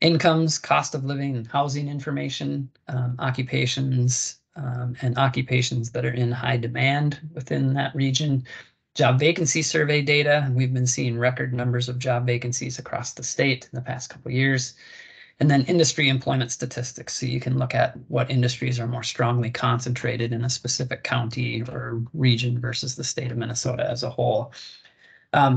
incomes, cost of living, and housing information, occupations, and occupations that are in high demand within that region, job vacancy survey data. We've been seeing record numbers of job vacancies across the state in the past couple of years. And then industry employment statistics. So you can look at what industries are more strongly concentrated in a specific county or region versus the state of Minnesota as a whole.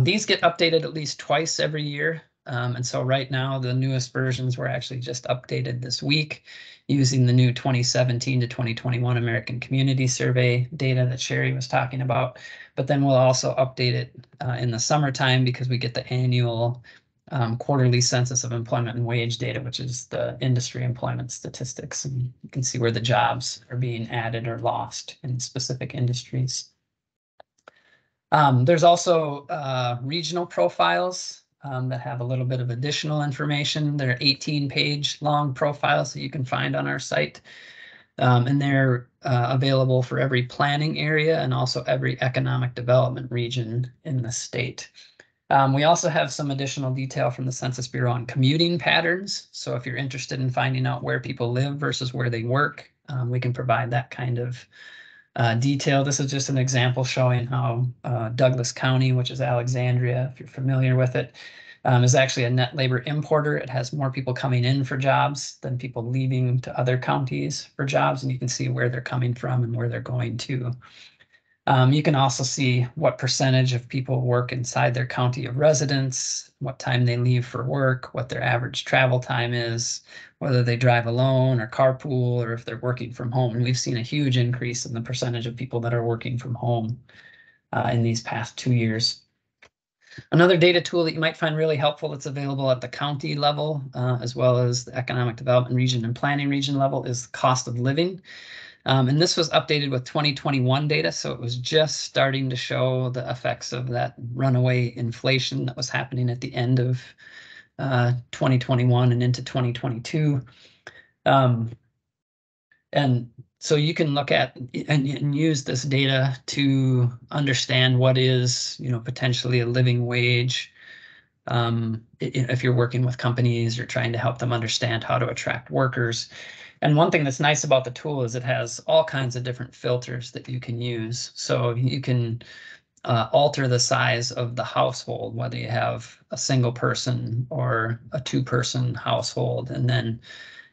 These get updated at least twice every year. And so right now, the newest versions were actually just updated this week using the new 2017 to 2021 American Community Survey data that Sheri was talking about. But then we'll also update it in the summertime because we get the annual quarterly census of employment and wage data, which is the industry employment statistics. And you can see where the jobs are being added or lost in specific industries. There's also regional profiles that have a little bit of additional information. They're 18-page long profiles that you can find on our site. And they're available for every planning area and also every economic development region in the state. We also have some additional detail from the Census Bureau on commuting patterns. So if you're interested in finding out where people live versus where they work, we can provide that kind of detail. This is just an example showing how Douglas County, which is Alexandria, if you're familiar with it, is actually a net labor importer. It has more people coming in for jobs than people leaving to other counties for jobs. And you can see where they're coming from and where they're going to. You can also see what percentage of people work inside their county of residence, what time they leave for work, what their average travel time is, whether they drive alone or carpool, or if they're working from home. And we've seen a huge increase in the percentage of people that are working from home in these past 2 years. Another data tool that you might find really helpful that's available at the county level, as well as the economic development region and planning region level, is the cost of living. And this was updated with 2021 data, so it was just starting to show the effects of that runaway inflation that was happening at the end of 2021 and into 2022. And so you can look at and use this data to understand what is, potentially a living wage. If you're working with companies, you're trying to help them understand how to attract workers. And one thing that's nice about the tool is it has all kinds of different filters that you can use. So you can alter the size of the household, whether you have a single person or a 2-person household, and then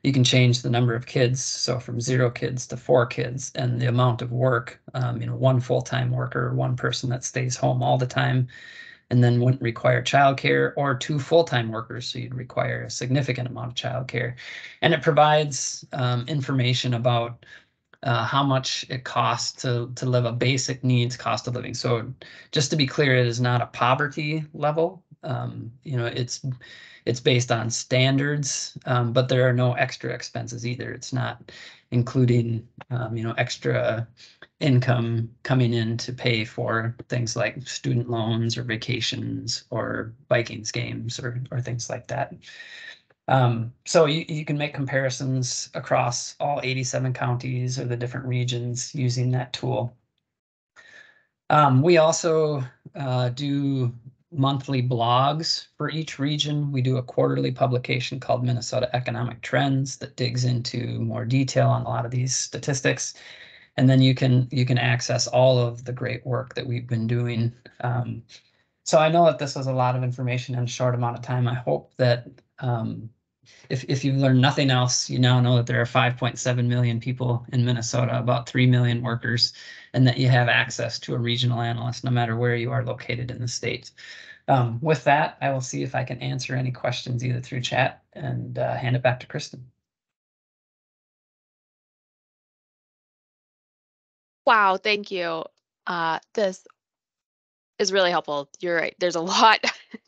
you can change the number of kids, so from 0 kids to 4 kids, and the amount of work, 1 full-time worker, 1 person that stays home all the time, and then wouldn't require childcare, or 2 full-time workers, so you'd require a significant amount of childcare. And it provides information about how much it costs to live a basic needs cost of living. So just to be clear, it is not a poverty level. It's based on standards, but there are no extra expenses either. It's not including extra income coming in to pay for things like student loans or vacations or Vikings games or things like that. So you can make comparisons across all 87 counties or the different regions using that tool. We also do monthly blogs for each region. We do a quarterly publication called Minnesota Economic Trends that digs into more detail on a lot of these statistics. And then you can access all of the great work that we've been doing. So I know that this was a lot of information in a short amount of time. I hope that if you've learned nothing else, you now know that there are 5.7 million people in Minnesota, about 3 million workers, and that you have access to a regional analyst no matter where you are located in the state. With that, I will see if I can answer any questions either through chat and hand it back to Kristen. Wow, thank you. This is really helpful. You're right. There's a lot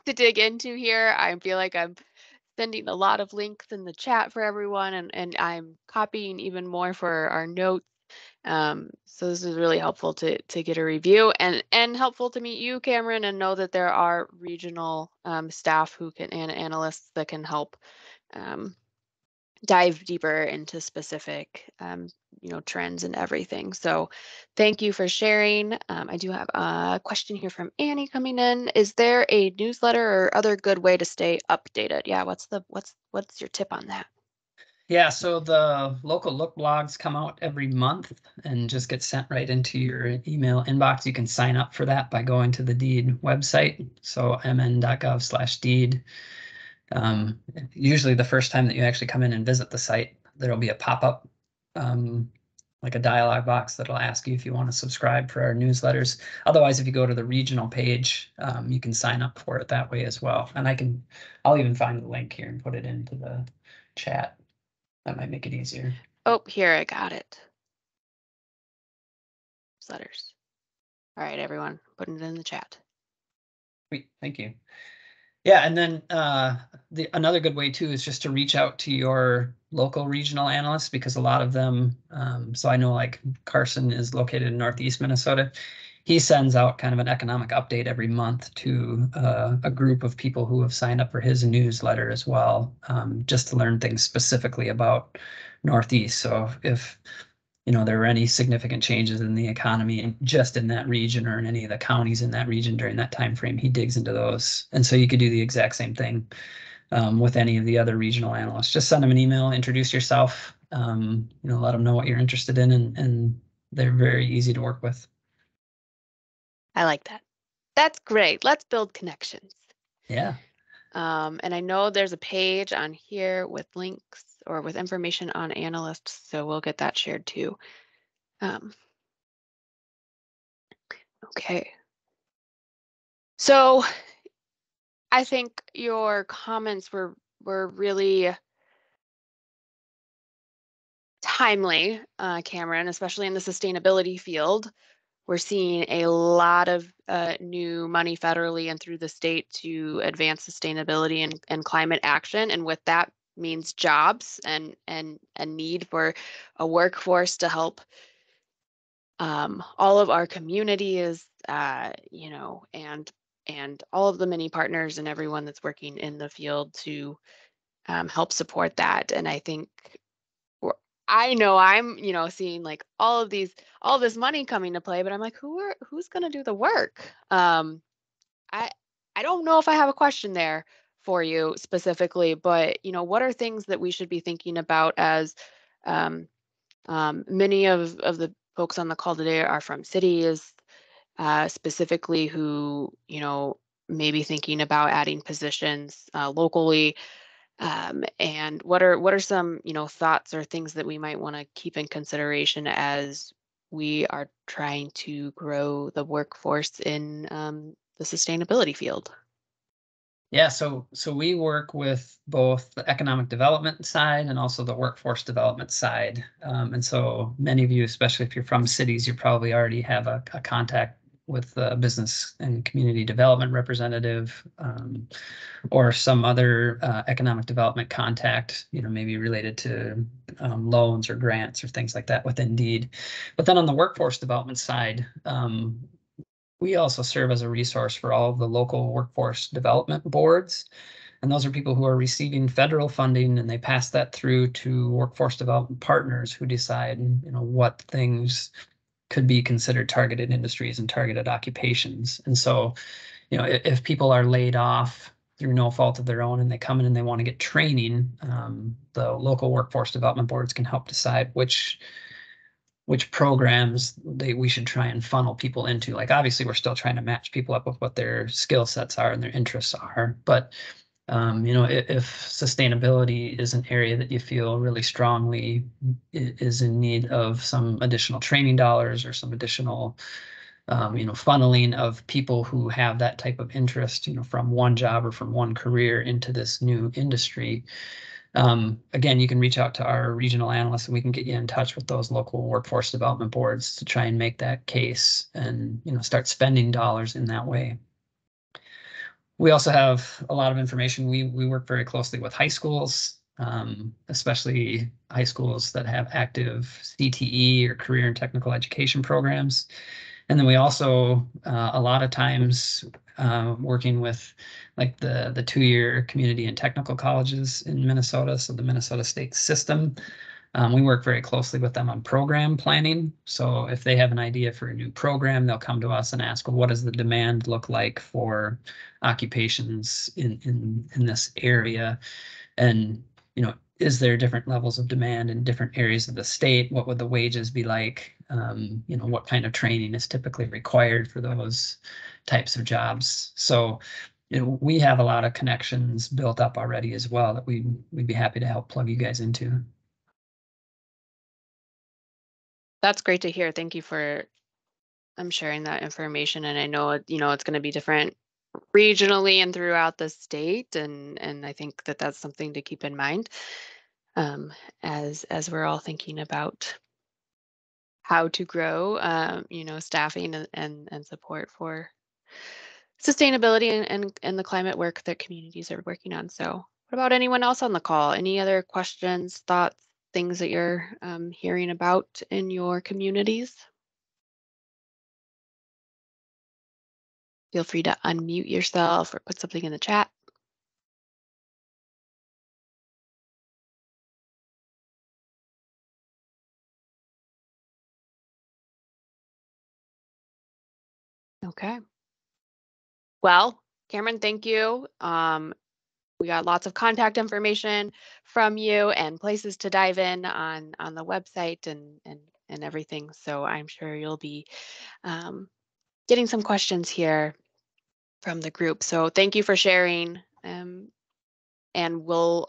to dig into here. I feel like I'm sending a lot of links in the chat for everyone, and I'm copying even more for our notes. So this is really helpful to get a review, and helpful to meet you, Cameron, and know that there are regional staff who can, and analysts that can help dive deeper into specific trends and everything. So thank you for sharing. I do have a question here from Annie coming in. Is there a newsletter or other good way to stay updated? Yeah, what's your tip on that? Yeah, so the local look blogs come out every month and just get sent right into your email inbox. You can sign up for that by going to the DEED website, so mn.gov/DEED. Usually the first time that you actually come in and visit the site, there'll be a pop-up, like a dialog box that'll ask you if you want to subscribe for our newsletters. Otherwise, if you go to the regional page, you can sign up for it that way as well. And I'll even find the link here and put it into the chat. That might make it easier. Oh, here, I got it. Newsletters. All right, everyone, putting it in the chat. Sweet, thank you. Yeah, and then another good way too is just to reach out to your local regional analysts, because a lot of them, so I know like Carson is located in Northeast Minnesota. He sends out kind of an economic update every month to a group of people who have signed up for his newsletter as well, just to learn things specifically about Northeast. So if there were any significant changes in the economy just in that region or in any of the counties in that region during that time frame, he digs into those. And so you could do the exact same thing with any of the other regional analysts. Just send them an email, introduce yourself, let them know what you're interested in, and they're very easy to work with. I like that. That's great. Let's build connections. Yeah. And I know there's a page on here with links or with information on analysts, so we'll get that shared too. Okay. So I think your comments were really timely, Cameron, especially in the sustainability field. We're seeing a lot of new money federally and through the state to advance sustainability and climate action. And with that means jobs and a need for a workforce to help all of our communities, and all of the many partners and everyone that's working in the field to help support that. And I think I know I'm, seeing like all this money coming to play, but I'm like, who's going to do the work? I don't know if I have a question there for you specifically, but what are things that we should be thinking about as many of the folks on the call today are from cities, specifically who, may be thinking about adding positions locally. And what are some, thoughts or things that we might want to keep in consideration as we are trying to grow the workforce in the sustainability field? Yeah, so we work with both the economic development side and also the workforce development side. And so many of you, especially if you're from cities, you probably already have a contact with a business and community development representative, or some other economic development contact, maybe related to loans or grants or things like that within DEED. But then on the workforce development side, we also serve as a resource for all of the local workforce development boards. And those are people who are receiving federal funding, and they pass that through to workforce development partners who decide, what things could be considered targeted industries and targeted occupations. And so, if people are laid off through no fault of their own and they come in and they want to get training, the local workforce development boards can help decide which programs we should try and funnel people into. Like, obviously we're still trying to match people up with what their skill sets are and their interests are, but If sustainability is an area that you feel really strongly is in need of some additional training dollars or some additional, funneling of people who have that type of interest, from one job or from one career into this new industry. Again, you can reach out to our regional analysts and we can get you in touch with those local workforce development boards to try and make that case and, start spending dollars in that way. We also have a lot of information. We work very closely with high schools, especially high schools that have active CTE or career and technical education programs. And then we also, a lot of times, working with like the two-year community and technical colleges in Minnesota, so the Minnesota State system. We work very closely with them on program planning. So if they have an idea for a new program, they'll come to us and ask, well, what does the demand look like for occupations in this area? And, is there different levels of demand in different areas of the state? What would the wages be like? What kind of training is typically required for those types of jobs? So, we have a lot of connections built up already as well that we'd be happy to help plug you guys into. That's great to hear. Thank you for sharing that information. And I know, it's going to be different regionally and throughout the state. And I think that that's something to keep in mind as we're all thinking about how to grow, staffing and support for sustainability and the climate work that communities are working on. So what about anyone else on the call? Any other questions, thoughts, things that you're hearing about in your communities? Feel free to unmute yourself or put something in the chat. Okay. Well, Cameron, thank you. We got lots of contact information from you and places to dive in on the website and everything. So I'm sure you'll be getting some questions here from the group. So thank you for sharing. And we'll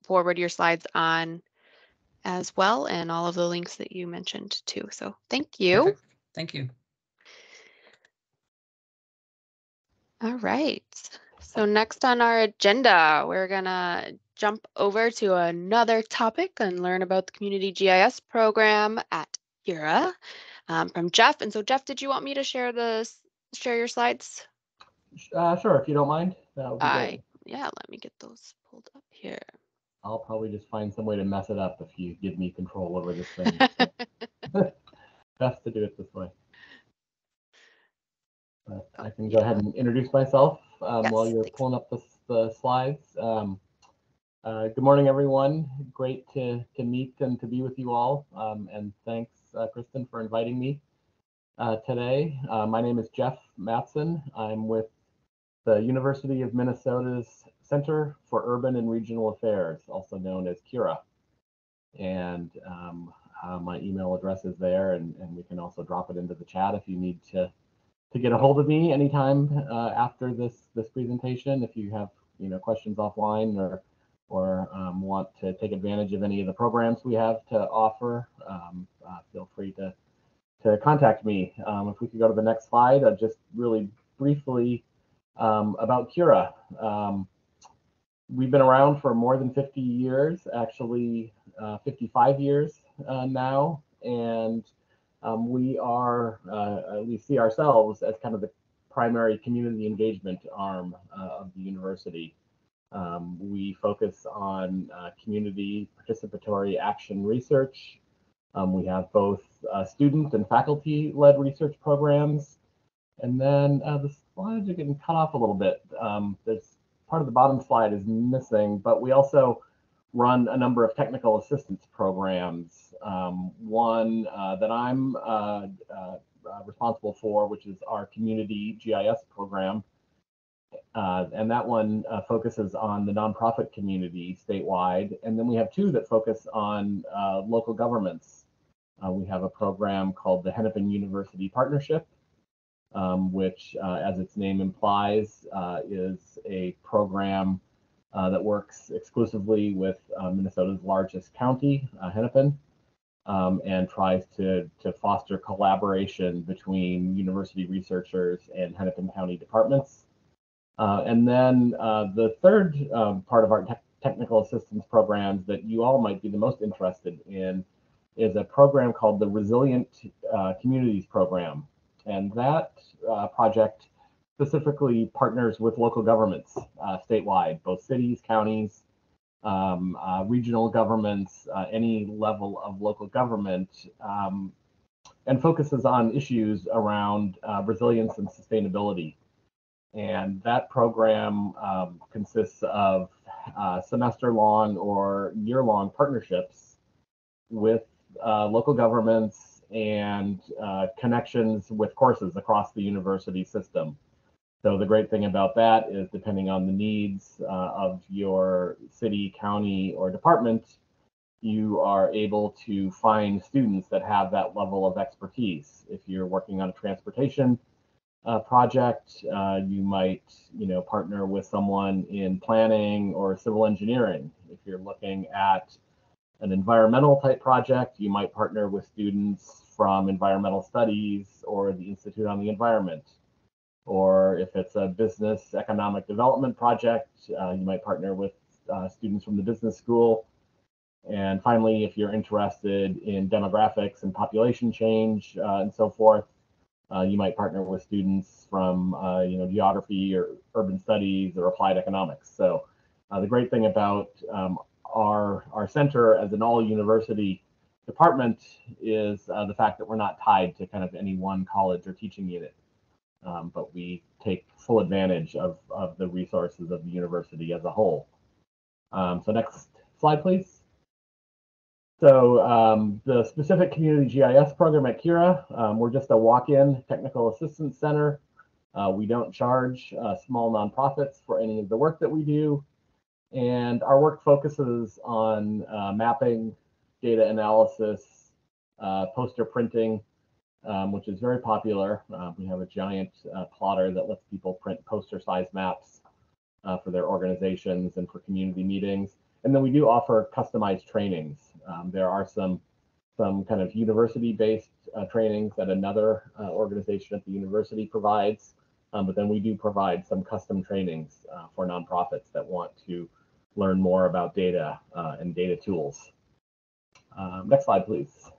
forward your slides on as well and all of the links that you mentioned too. So thank you. Perfect. Thank you. All right. So next on our agenda, we're gonna jump over to another topic and learn about the Community GIS program at CURA from Jeff. And so Jeff, did you want me to share your slides? Sure, if you don't mind, that would be great. Yeah, let me get those pulled up here. I'll probably just find some way to mess it up if you give me control over this thing. Best to do it this way. But I can go ahead and introduce myself while you're pulling up the slides. Good morning, everyone. Great to meet and to be with you all. And thanks, Kristen, for inviting me today. My name is Jeff Matson. I'm with the University of Minnesota's Center for Urban and Regional Affairs, also known as CURA. And my email address is there, and we can also drop it into the chat if you need to get a hold of me anytime after this presentation. If you have questions offline or want to take advantage of any of the programs we have to offer, feel free to contact me. If we could go to the next slide, just really briefly about CURA. We've been around for more than 50 years, actually 55 years now, and we see ourselves as kind of the primary community engagement arm of the university. We focus on community participatory action research. We have both student and faculty-led research programs. And then the slides are getting cut off a little bit. There's part of the bottom slide is missing, but we also run a number of technical assistance programs. One that I'm responsible for, which is our Community GIS program. And that one focuses on the nonprofit community statewide. And then we have two that focus on local governments. We have a program called the Hennepin University Partnership, which, as its name implies, is a program that works exclusively with Minnesota's largest county, Hennepin, and tries to foster collaboration between university researchers and Hennepin County departments. And then the third part of our technical assistance programs that you all might be the most interested in is a program called the Resilient Communities Program. And that project specifically partners with local governments statewide, both cities, counties, regional governments, any level of local government, and focuses on issues around resilience and sustainability. And that program consists of semester-long or year-long partnerships with local governments and connections with courses across the university system. So the great thing about that is, depending on the needs of your city, county, or department, you are able to find students that have that level of expertise. If you're working on a transportation project, you might, partner with someone in planning or civil engineering. If you're looking at an environmental type project, you might partner with students from environmental studies or the Institute on the Environment. Or if it's a business economic development project, you might partner with students from the business school. And finally, if you're interested in demographics and population change and so forth, you might partner with students from geography or urban studies or applied economics. So the great thing about our center as an all-university department is the fact that we're not tied to kind of any one college or teaching unit. But we take full advantage of the resources of the university as a whole. So next slide, please. So the specific community GIS program at CURA, we're just a walk-in technical assistance center. We don't charge small nonprofits for any of the work that we do. And our work focuses on mapping, data analysis, poster printing, which is very popular. We have a giant plotter that lets people print poster-sized maps for their organizations and for community meetings. And then we do offer customized trainings. There are some kind of university-based trainings that another organization at the university provides, but then we do provide some custom trainings for nonprofits that want to learn more about data and data tools. Next slide, please.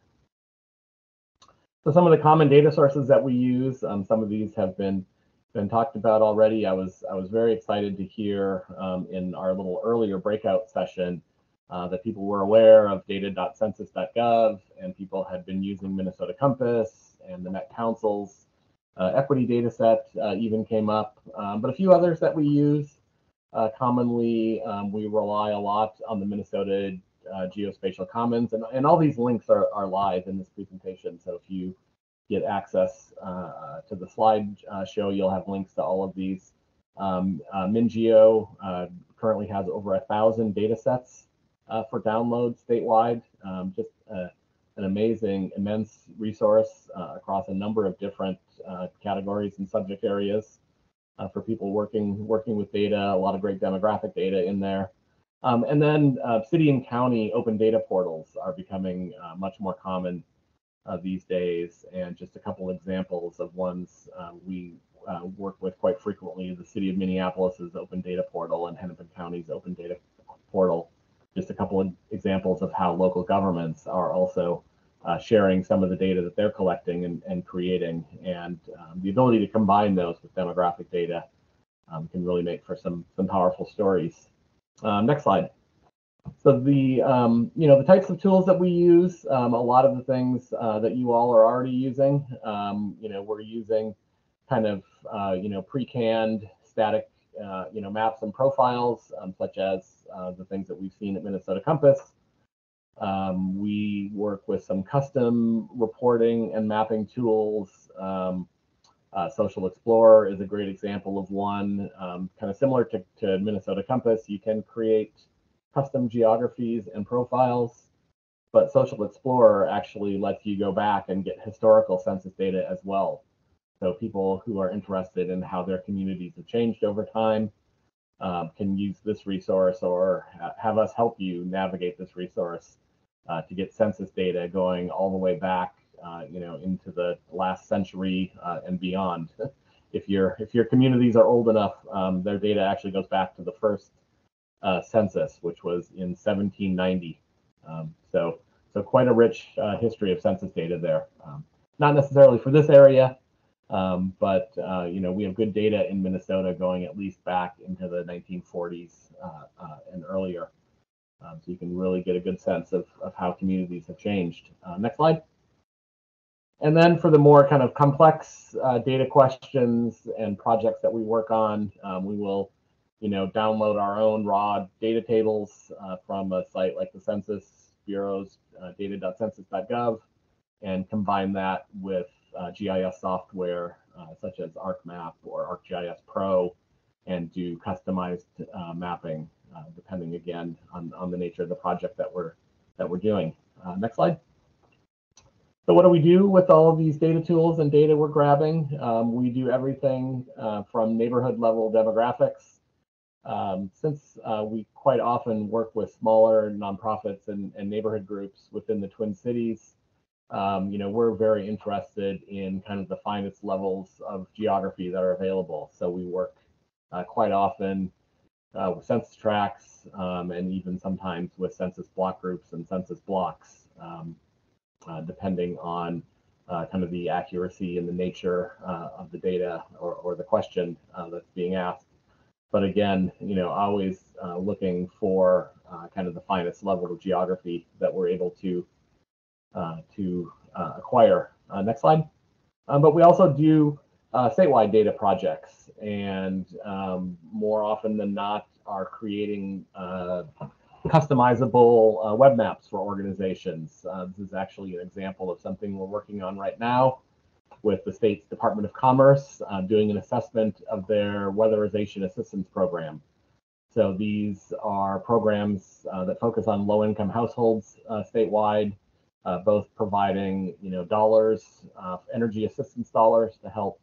So some of the common data sources that we use, some of these have been talked about already. I was very excited to hear in our little earlier breakout session that people were aware of data.census.gov, and people had been using Minnesota Compass, and the Met Council's equity data set even came up, but a few others that we use. Commonly, we rely a lot on the Minnesota Geospatial Commons, and all these links are live in this presentation. So if you get access to the slide show, you'll have links to all of these. MinGeo currently has over 1,000 data sets for download statewide. Just an amazing, immense resource across a number of different categories and subject areas for people working with data. A lot of great demographic data in there. And then city and county open data portals are becoming much more common these days. And just a couple examples of ones we work with quite frequently: the city of Minneapolis's open data portal and Hennepin County's open data portal. Just a couple of examples of how local governments are also sharing some of the data that they're collecting and creating. And the ability to combine those with demographic data can really make for some powerful stories. Next slide. So the the types of tools that we use, a lot of the things that you all are already using. We're using kind of pre-canned static maps and profiles, such as the things that we've seen at Minnesota Compass. We work with some custom reporting and mapping tools. Social Explorer is a great example of one. Kind of similar to Minnesota Compass, you can create custom geographies and profiles, but Social Explorer actually lets you go back and get historical census data as well. So people who are interested in how their communities have changed over time can use this resource or have us help you navigate this resource to get census data going all the way back, into the last century and beyond. If your communities are old enough, their data actually goes back to the first census, which was in 1790. So quite a rich history of census data there. Not necessarily for this area, but we have good data in Minnesota going at least back into the 1940s and earlier. So you can really get a good sense of how communities have changed. Next slide. And then for the more kind of complex data questions and projects that we work on, we will download our own raw data tables from a site like the Census Bureau's data.census.gov and combine that with GIS software such as ArcMap or ArcGIS Pro and do customized mapping depending again on the nature of the project that we're doing. Next slide. So what do we do with all of these data tools and data we're grabbing? We do everything from neighborhood level demographics. Since we quite often work with smaller nonprofits and neighborhood groups within the Twin Cities, we're very interested in kind of the finest levels of geography that are available. So we work quite often with census tracts and even sometimes with census block groups and census blocks, depending on kind of the accuracy and the nature of the data or the question that's being asked. But again, always looking for kind of the finest level of geography that we're able to acquire. Next slide. But we also do statewide data projects, and more often than not are creating customizable web maps for organizations. This is actually an example of something we're working on right now with the state's Department of Commerce, doing an assessment of their weatherization assistance program. So these are programs that focus on low-income households statewide, both providing dollars, energy assistance dollars to help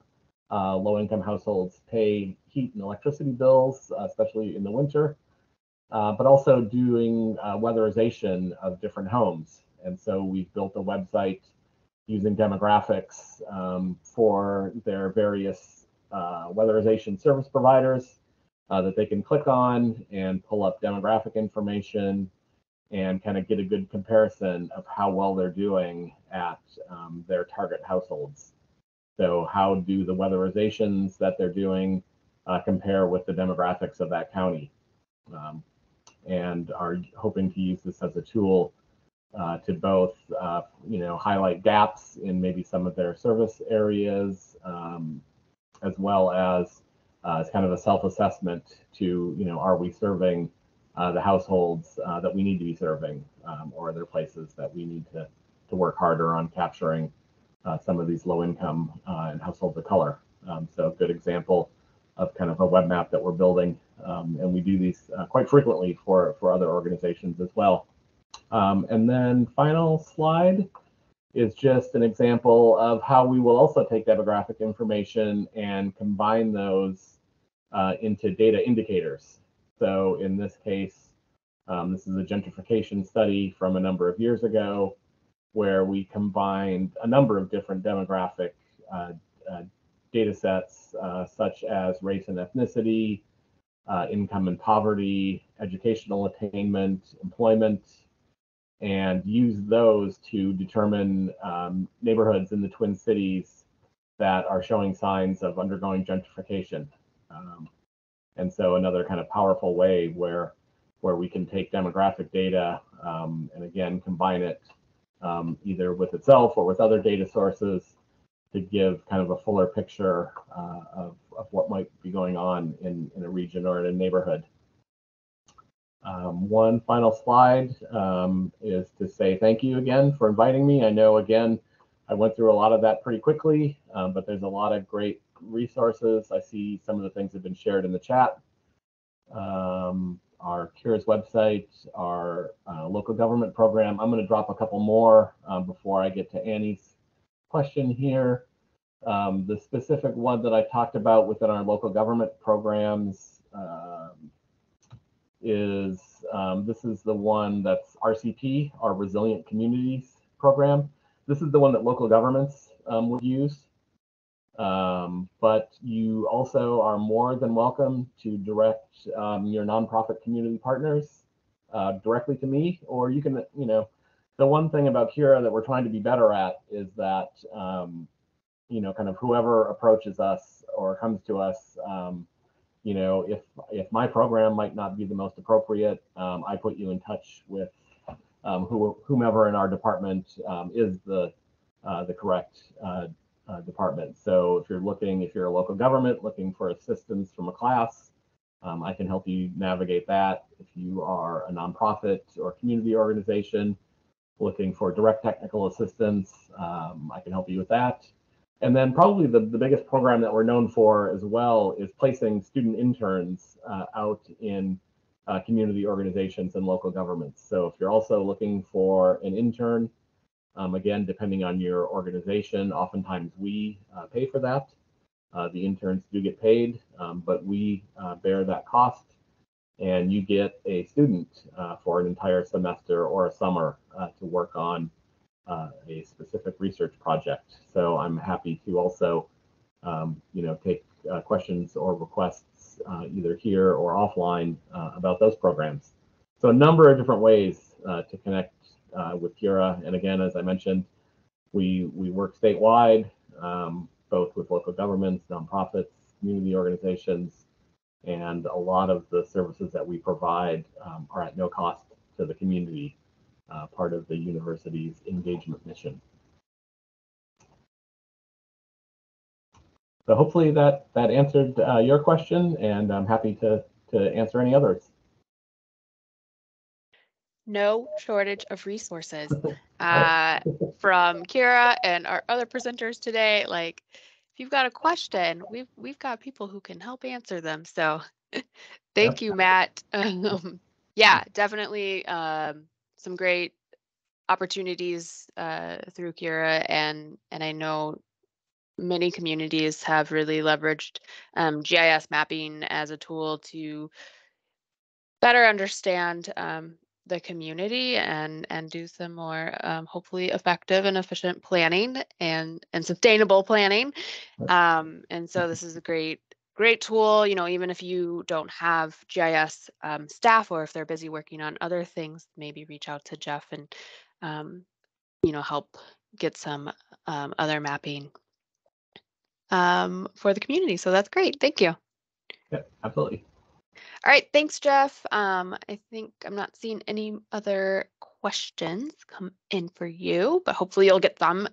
low-income households pay heat and electricity bills, especially in the winter, but also doing weatherization of different homes. And so we've built a website using demographics for their various weatherization service providers that they can click on and pull up demographic information and kind of get a good comparison of how well they're doing at their target households. So how do the weatherizations that they're doing compare with the demographics of that county? And are hoping to use this as a tool to both, highlight gaps in maybe some of their service areas, as well as kind of a self-assessment to, are we serving the households that we need to be serving, or are there places that we need to work harder on capturing some of these low-income and households of color. So a good example of kind of a web map that we're building, and we do these quite frequently for other organizations as well. And then final slide is just an example of how we will also take demographic information and combine those into data indicators. So in this case, this is a gentrification study from a number of years ago where we combined a number of different demographic data sets, such as race and ethnicity, income and poverty, educational attainment, employment, and use those to determine neighborhoods in the Twin Cities that are showing signs of undergoing gentrification. And so another kind of powerful way where we can take demographic data and again combine it either with itself or with other data sources to give kind of a fuller picture of what might be going on in a region or in a neighborhood. One final slide is to say thank you again for inviting me. I know, again, I went through a lot of that pretty quickly, but there's a lot of great resources. I see some of the things have been shared in the chat. Our CURA's website, our local government program. I'm going to drop a couple more before I get to Annie's question here. The specific one that I talked about within our local government programs this is the one that's RCP, our Resilient Communities Program. This is the one that local governments would use. But you also are more than welcome to direct your nonprofit community partners directly to me, or you can, the one thing about CURA that we're trying to be better at is that, kind of whoever approaches us or comes to us, if my program might not be the most appropriate, I put you in touch with whomever in our department is the correct department. So if you're a local government looking for assistance from a class, I can help you navigate that. If you are a nonprofit or community organization looking for direct technical assistance, I can help you with that. And then probably the biggest program that we're known for as well is placing student interns out in community organizations and local governments. So if you're also looking for an intern, again, depending on your organization, oftentimes we pay for that. The interns do get paid, but we bear that cost, and you get a student for an entire semester or a summer to work on a specific research project. So I'm happy to also, take questions or requests either here or offline about those programs. So a number of different ways to connect with CURA. And again, as I mentioned, we work statewide, both with local governments, nonprofits, community organizations, and a lot of the services that we provide are at no cost to the community, part of the university's engagement mission. So hopefully that answered your question, and I'm happy to answer any others. No shortage of resources from CURA and our other presenters today. Like, if you've got a question, we've got people who can help answer them. So thank you, Matt. Yeah, definitely some great opportunities through CURA, and I know many communities have really leveraged GIS mapping as a tool to better understand the community and do some more hopefully effective and efficient planning and sustainable planning. And so this is a great tool, even if you don't have GIS staff, or if they're busy working on other things, maybe reach out to Jeff and help get some other mapping for the community. So that's great. Thank you. Yeah, absolutely. All right, thanks, Jeff. I think I'm not seeing any other questions come in for you, but hopefully you'll get them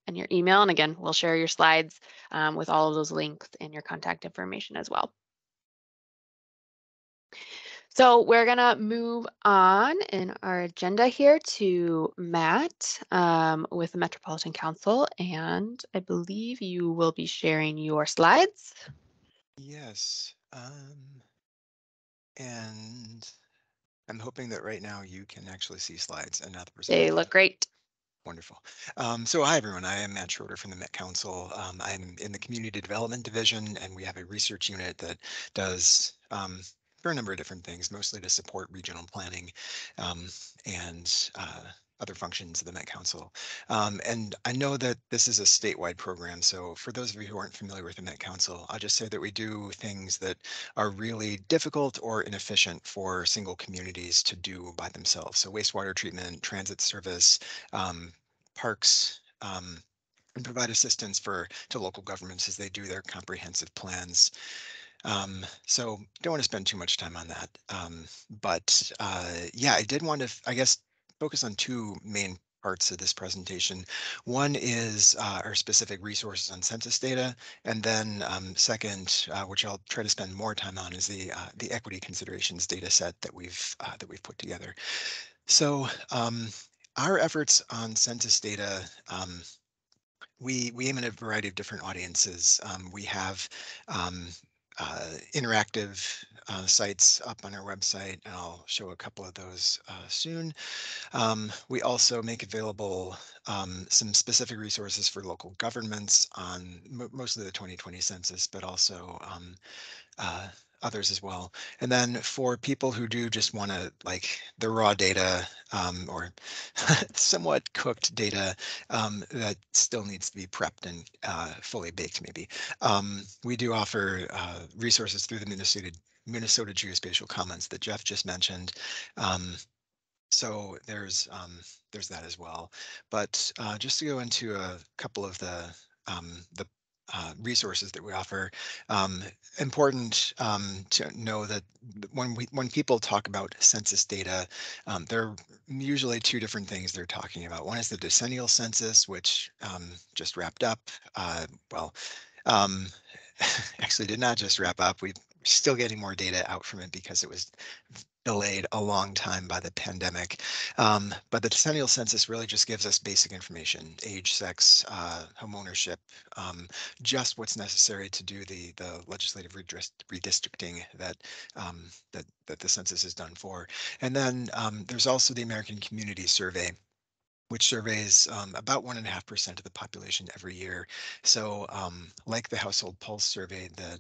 in your email. And again, we'll share your slides with all of those links and your contact information as well. So we're gonna move on in our agenda here to Matt with the Metropolitan Council, and I believe you will be sharing your slides. Yes. And I'm hoping that right now you can actually see slides and not the presentation. They look great. Wonderful. So hi, everyone. I am Matt Schroeder from the Met Council. I'm in the Community Development Division, and we have a research unit that does for a number of different things, mostly to support regional planning and other functions of the Met Council. And I know that this is a statewide program, so for those of you who aren't familiar with the Met Council, I'll just say that we do things that are really difficult or inefficient for single communities to do by themselves. So wastewater treatment, transit service, parks, and provide assistance to local governments as they do their comprehensive plans. So don't want to spend too much time on that. But yeah, I did want to, I guess, focus on two main parts of this presentation. One is our specific resources on census data, and then second, which I'll try to spend more time on, is the equity considerations data set that we've put together. So our efforts on census data, we aim at a variety of different audiences. We have interactive sites up on our website, and I'll show a couple of those soon. We also make available some specific resources for local governments on mostly the 2020 census, but also others as well. And then for people who do just want to like the raw data or somewhat cooked data that still needs to be prepped and fully baked maybe, we do offer resources through the Minnesota Geospatial Commons that Jeff just mentioned. So there's that as well. But just to go into a couple of the resources that we offer, important to know that when people talk about census data, there are usually two different things they're talking about. One is the decennial census, which just wrapped up. Well, um, actually did not just wrap up. We're still getting more data out from it because it was delayed a long time by the pandemic. But the decennial census really just gives us basic information: age, sex, home ownership, just what's necessary to do the legislative redistricting that, that the census is done for. And then there's also the American Community Survey, which surveys about 1.5% of the population every year. So like the Household Pulse survey that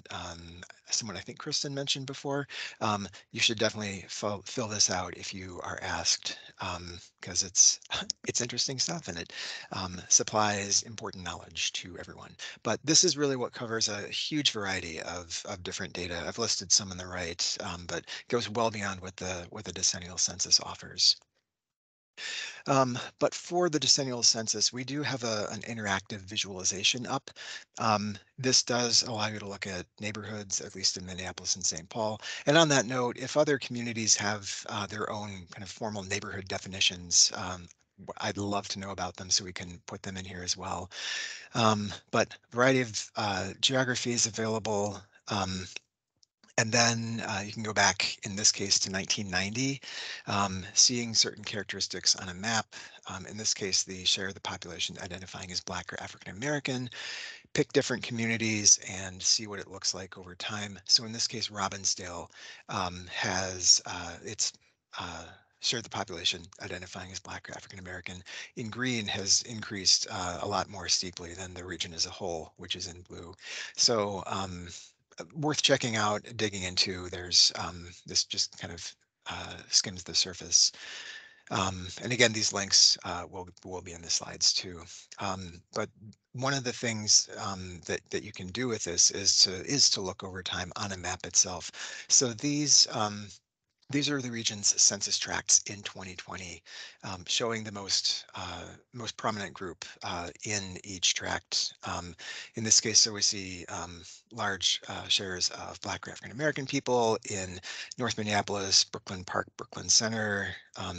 someone, I think Kristen mentioned before, you should definitely fill this out if you are asked, because it's interesting stuff and it supplies important knowledge to everyone. But this is really what covers a huge variety of different data. I've listed some on the right, but goes well beyond what the decennial census offers. But for the decennial census, we do have an interactive visualization up. This does allow you to look at neighborhoods, at least in Minneapolis and St. Paul. And on that note, if other communities have their own kind of formal neighborhood definitions, I'd love to know about them so we can put them in here as well. But a variety of geographies available. And then you can go back, in this case, to 1990, seeing certain characteristics on a map. In this case, the share of the population identifying as Black or African American. Pick different communities and see what it looks like over time. So in this case, Robbinsdale has its share of the population identifying as Black or African American in green has increased a lot more steeply than the region as a whole, which is in blue. So worth checking out, digging into. There's this just kind of skims the surface. And again, these links will be in the slides too. But one of the things that you can do with this is to look over time on a map itself. So these are the region's census tracts in 2020, showing the most prominent group in each tract. In this case, so we see large shares of Black or African American people in North Minneapolis, Brooklyn Park, Brooklyn Center,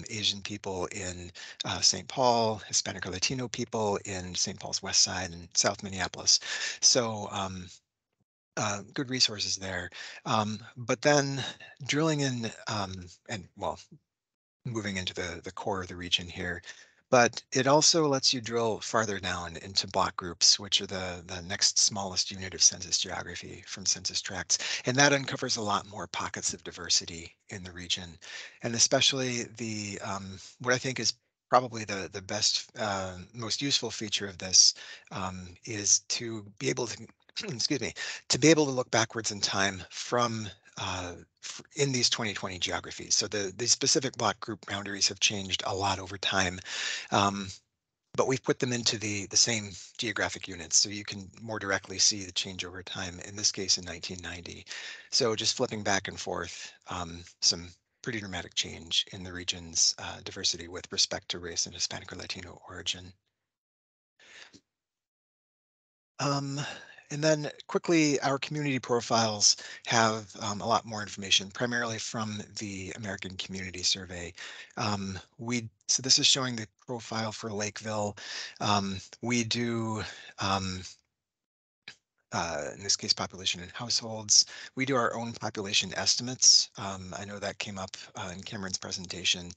Asian people in St. Paul, Hispanic or Latino people in St. Paul's West Side and South Minneapolis. So good resources there. But then drilling in and well, moving into the core of the region here. But it also lets you drill farther down into block groups, which are the next smallest unit of census geography from census tracts. And that uncovers a lot more pockets of diversity in the region. And especially the what I think is probably the best, most useful feature of this is to be able to, excuse me, to be able to look backwards in time from in these 2020 geographies. So the specific block group boundaries have changed a lot over time, but we've put them into the same geographic units, so you can more directly see the change over time, in this case in 1990. So just flipping back and forth, some pretty dramatic change in the region's diversity with respect to race and Hispanic or Latino origin. And then quickly, our community profiles have a lot more information, primarily from the American Community Survey. So this is showing the profile for Lakeville. We do in this case, population and households. We do our own population estimates. I know that came up in Cameron's presentation.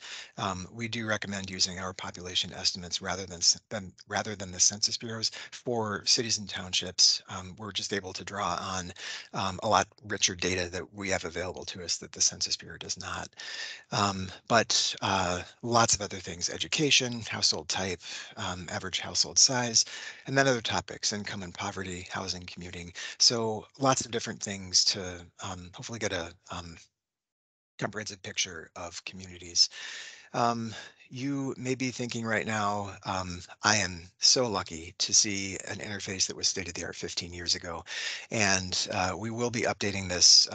We do recommend using our population estimates rather than the Census Bureau's. For cities and townships, we're just able to draw on a lot richer data that we have available to us that the Census Bureau does not. But lots of other things: education, household type, average household size, and then other topics: income and poverty, housing, community, commuting. So lots of different things to hopefully get a comprehensive picture of communities. Um, you may be thinking right now, I am so lucky to see an interface that was state of the art 15 years ago. And we will be updating this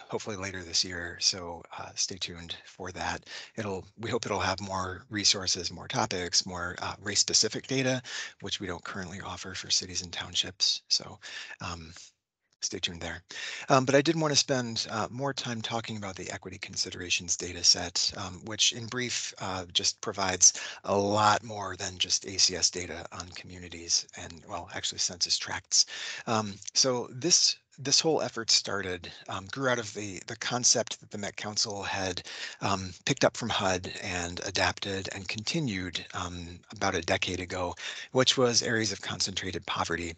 hopefully later this year. So stay tuned for that. We hope it'll have more resources, more topics, more race specific data, which we don't currently offer for cities and townships. So stay tuned there. But I did want to spend more time talking about the equity considerations data set, which in brief just provides a lot more than just ACS data on communities and, well, actually census tracts. So this whole effort started, grew out of the concept that the Met Council had picked up from HUD and adapted and continued about a decade ago, which was areas of concentrated poverty.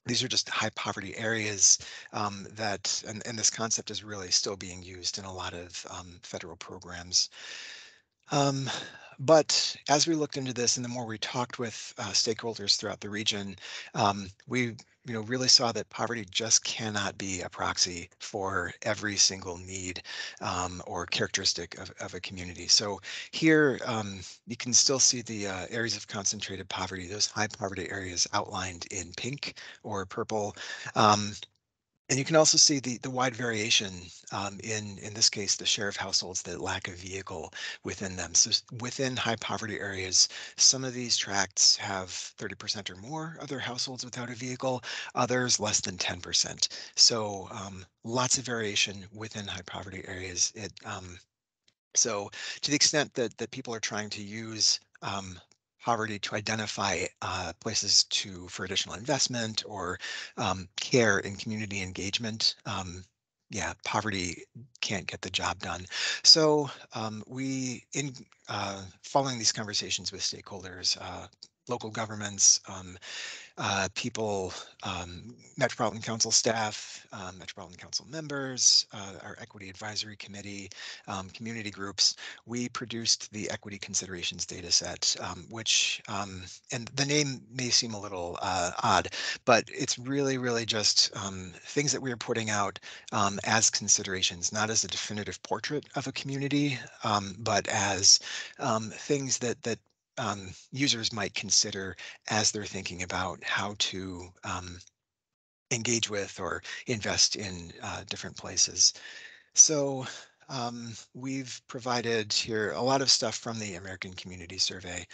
These are just high poverty areas and this concept is really still being used in a lot of federal programs. Um, but as we looked into this and the more we talked with stakeholders throughout the region, we really saw that poverty just cannot be a proxy for every single need or characteristic of a community. So here you can still see the areas of concentrated poverty, those high poverty areas outlined in pink or purple. And you can also see the wide variation in this case, the share of households that lack a vehicle within them. So within high poverty areas, some of these tracts have 30% or more of their households without a vehicle, others less than 10%. So lots of variation within high poverty areas. So to the extent that people are trying to use poverty to identify places for additional investment or care and community engagement, yeah, poverty can't get the job done. So following these conversations with stakeholders, local governments, people, Metropolitan Council staff, Metropolitan Council members, our Equity Advisory Committee, community groups, we produced the Equity Considerations data set, which, and the name may seem a little odd, but it's really just things that we are putting out as considerations, not as a definitive portrait of a community, but as things that users might consider as they're thinking about how to engage with or invest in different places. So we've provided here a lot of stuff from the American Community Survey.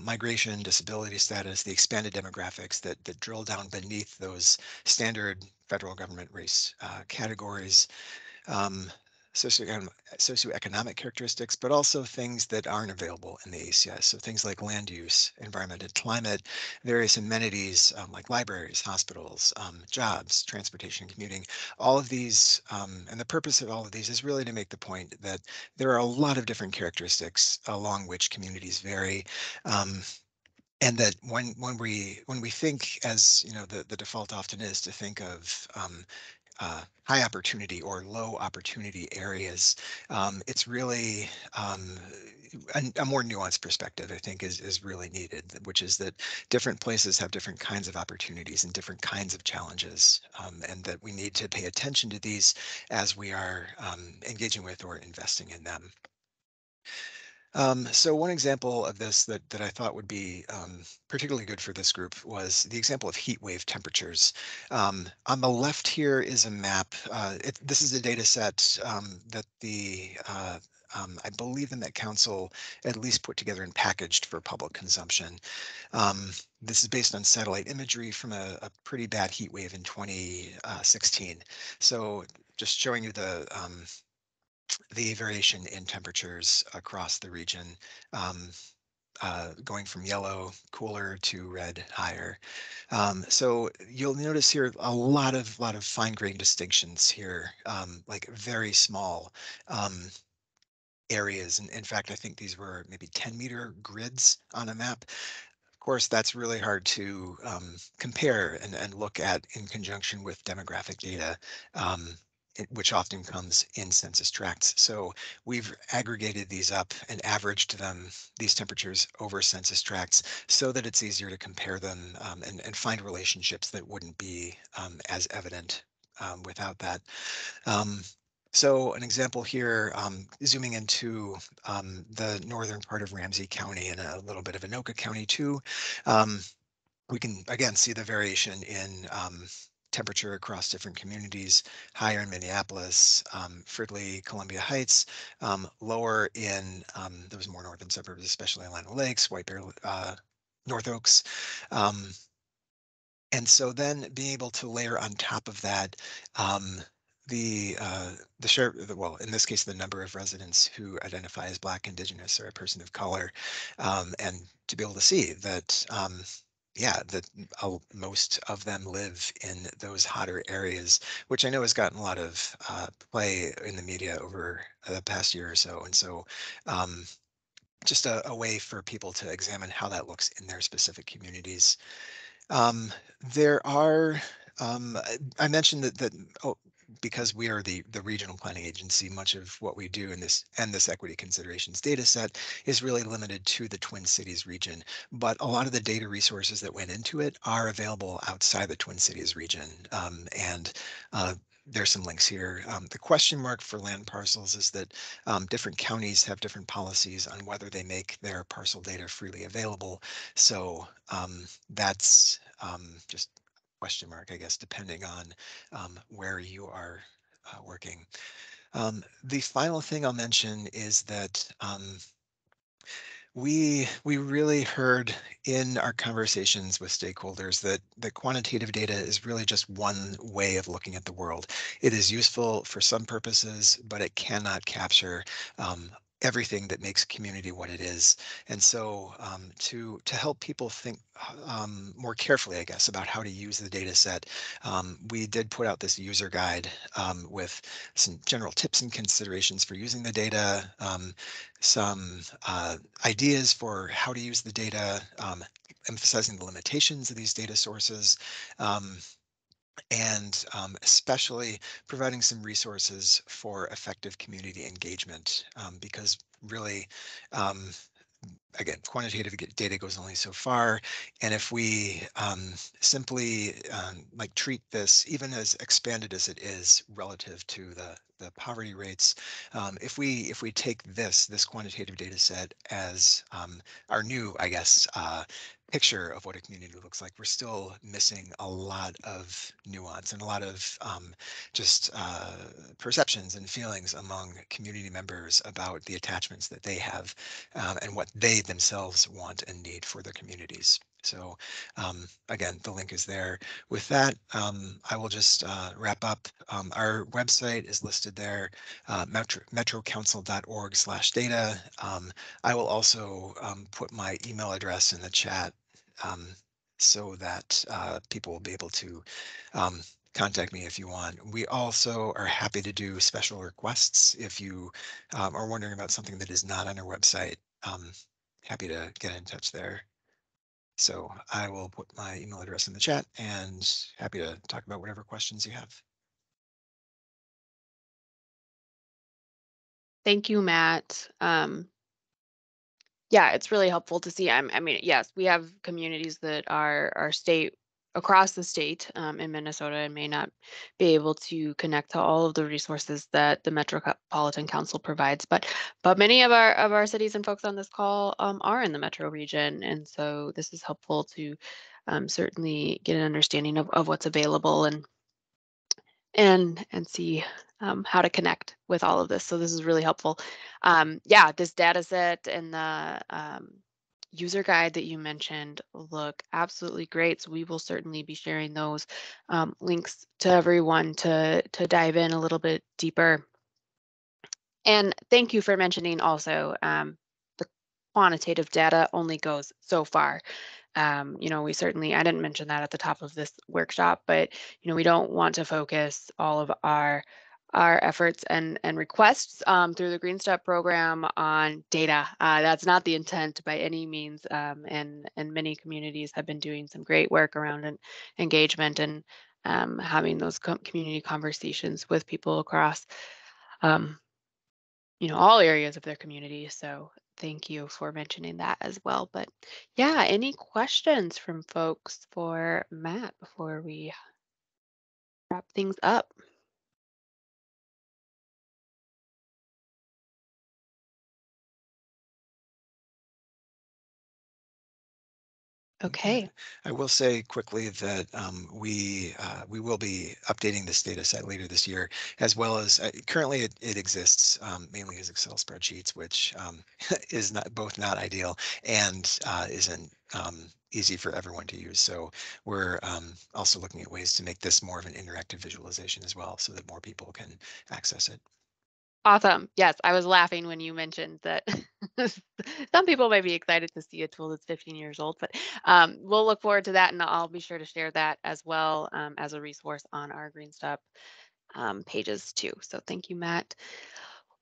Migration, disability status, the expanded demographics that drill down beneath those standard federal government race categories. Um, socioeconomic characteristics, but also things that aren't available in the ACS. So things like land use, environment and climate, various amenities like libraries, hospitals, jobs, transportation, commuting, all of these, and the purpose of all of these is really to make the point that there are a lot of different characteristics along which communities vary. And that when we think, as the default often is to think of high opportunity or low opportunity areas, it's really a more nuanced perspective, I think, is really needed, which is that different places have different kinds of opportunities and different kinds of challenges, and that we need to pay attention to these as we are engaging with or investing in them. So one example of this that I thought would be particularly good for this group was the example of heat wave temperatures. On the left here is a map. This is a data set that I believe the Met Council at least put together and packaged for public consumption. This is based on satellite imagery from a pretty bad heat wave in 2016. So just showing you the variation in temperatures across the region, going from yellow, cooler, to red, higher. So you'll notice here a lot of fine-grained distinctions here, like very small areas. And in fact, I think these were maybe 10-meter grids on a map. Of course, that's really hard to compare and look at in conjunction with demographic data. which often comes in census tracts. So we've aggregated these up and averaged them, these temperatures over census tracts, so that it's easier to compare them and find relationships that wouldn't be as evident without that. So an example here, zooming into the northern part of Ramsey County and a little bit of Anoka County too, we can again see the variation in temperature across different communities, higher in Minneapolis, Fridley, Columbia Heights, lower in those more northern suburbs, especially Atlanta Lakes, White Bear, North Oaks. And so then being able to layer on top of that the share, well, in this case, the number of residents who identify as Black, Indigenous, or a person of color, and to be able to see that, yeah, that most of them live in those hotter areas, which I know has gotten a lot of play in the media over the past year or so. And so just a way for people to examine how that looks in their specific communities. There are, I mentioned that oh, because we are the regional planning agency, much of what we do in this equity considerations data set is really limited to the Twin Cities region. But a lot of the data resources that went into it are available outside the Twin Cities region. And there's some links here. The question mark for land parcels is that different counties have different policies on whether they make their parcel data freely available. So that's just question mark, I guess, depending on where you are working. The final thing I'll mention is that we really heard in our conversations with stakeholders that the quantitative data is really just one way of looking at the world. It is useful for some purposes, but it cannot capture everything that makes community what it is. And so to help people think more carefully, I guess, about how to use the data set, we did put out this user guide with some general tips and considerations for using the data, some ideas for how to use the data, emphasizing the limitations of these data sources, and especially providing some resources for effective community engagement, because really, again, quantitative data goes only so far. And if we simply like treat this, even as expanded as it is relative to the poverty rates, if we take this quantitative data set as our new, I guess, picture of what a community looks like, we're still missing a lot of nuance and a lot of just perceptions and feelings among community members about the attachments that they have and what they themselves want and need for their communities. So again, the link is there. With that, I will just wrap up. Our website is listed there, metrocouncil.org/data. I will also put my email address in the chat so that people will be able to contact me if you want. We also are happy to do special requests if you are wondering about something that is not on our website. Happy to get in touch there. So I will put my email address in the chat and happy to talk about whatever questions you have. Thank you, Matt. Yeah, it's really helpful to see. I mean, yes, we have communities that are state across the state in Minnesota and may not be able to connect to all of the resources that the Metropolitan Council provides, but many of our cities and folks on this call are in the metro region, and so this is helpful to certainly get an understanding of what's available and see how to connect with all of this. So this is really helpful. Yeah, this data set and the user guide that you mentioned look absolutely great. So we will certainly be sharing those links to everyone to dive in a little bit deeper. And thank you for mentioning also the quantitative data only goes so far. We certainly, I didn't mention that at the top of this workshop, but, we don't want to focus all of our efforts and requests through the Green Step program on data. That's not the intent by any means. And many communities have been doing some great work around engagement and having those community conversations with people across, all areas of their community. So thank you for mentioning that as well. But yeah, any questions from folks for Matt before we wrap things up? Okay. I will say quickly that we will be updating this data set later this year, as well as currently it exists mainly as Excel spreadsheets, which is not ideal and isn't easy for everyone to use. So we're also looking at ways to make this more of an interactive visualization as well, so that more people can access it. Awesome. Yes, I was laughing when you mentioned that some people may be excited to see a tool that's 15 years old, but we'll look forward to that, and I'll be sure to share that as well as a resource on our GreenStep pages too. So thank you, Matt.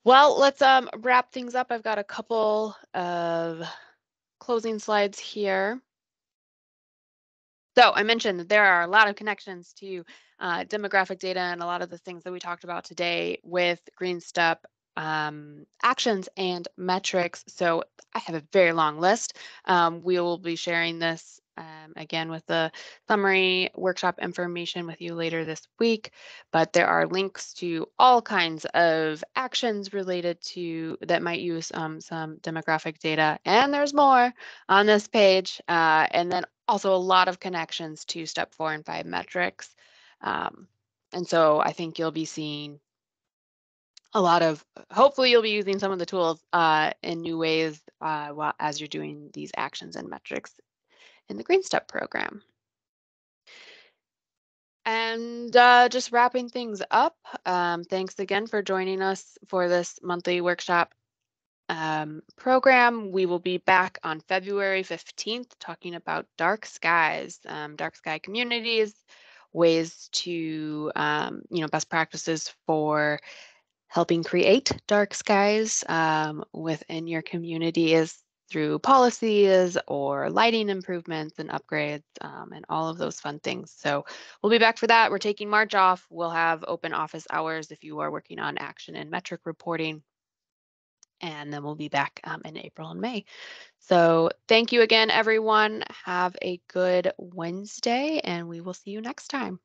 Well, let's wrap things up. I've got a couple of closing slides here. So I mentioned that there are a lot of connections to demographic data and a lot of the things that we talked about today with GreenStep actions and metrics. So I have a very long list. We will be sharing this again with the summary workshop information with you later this week, but there are links to all kinds of actions related to that might use some demographic data, and there's more on this page, and then also a lot of connections to step 4 and 5 metrics. And so I think you'll be seeing a lot of, hopefully you'll be using some of the tools in new ways as you're doing these actions and metrics in the GreenStep program. And just wrapping things up, thanks again for joining us for this monthly workshop program. We will be back on February 15th talking about dark skies, dark sky communities, ways to, best practices for helping create dark skies within your communities through policies or lighting improvements and upgrades and all of those fun things. So we'll be back for that. We're taking March off. We'll have open office hours if you are working on action and metric reporting. And then we'll be back in April and May. So thank you again, everyone. Have a good Wednesday, and we will see you next time.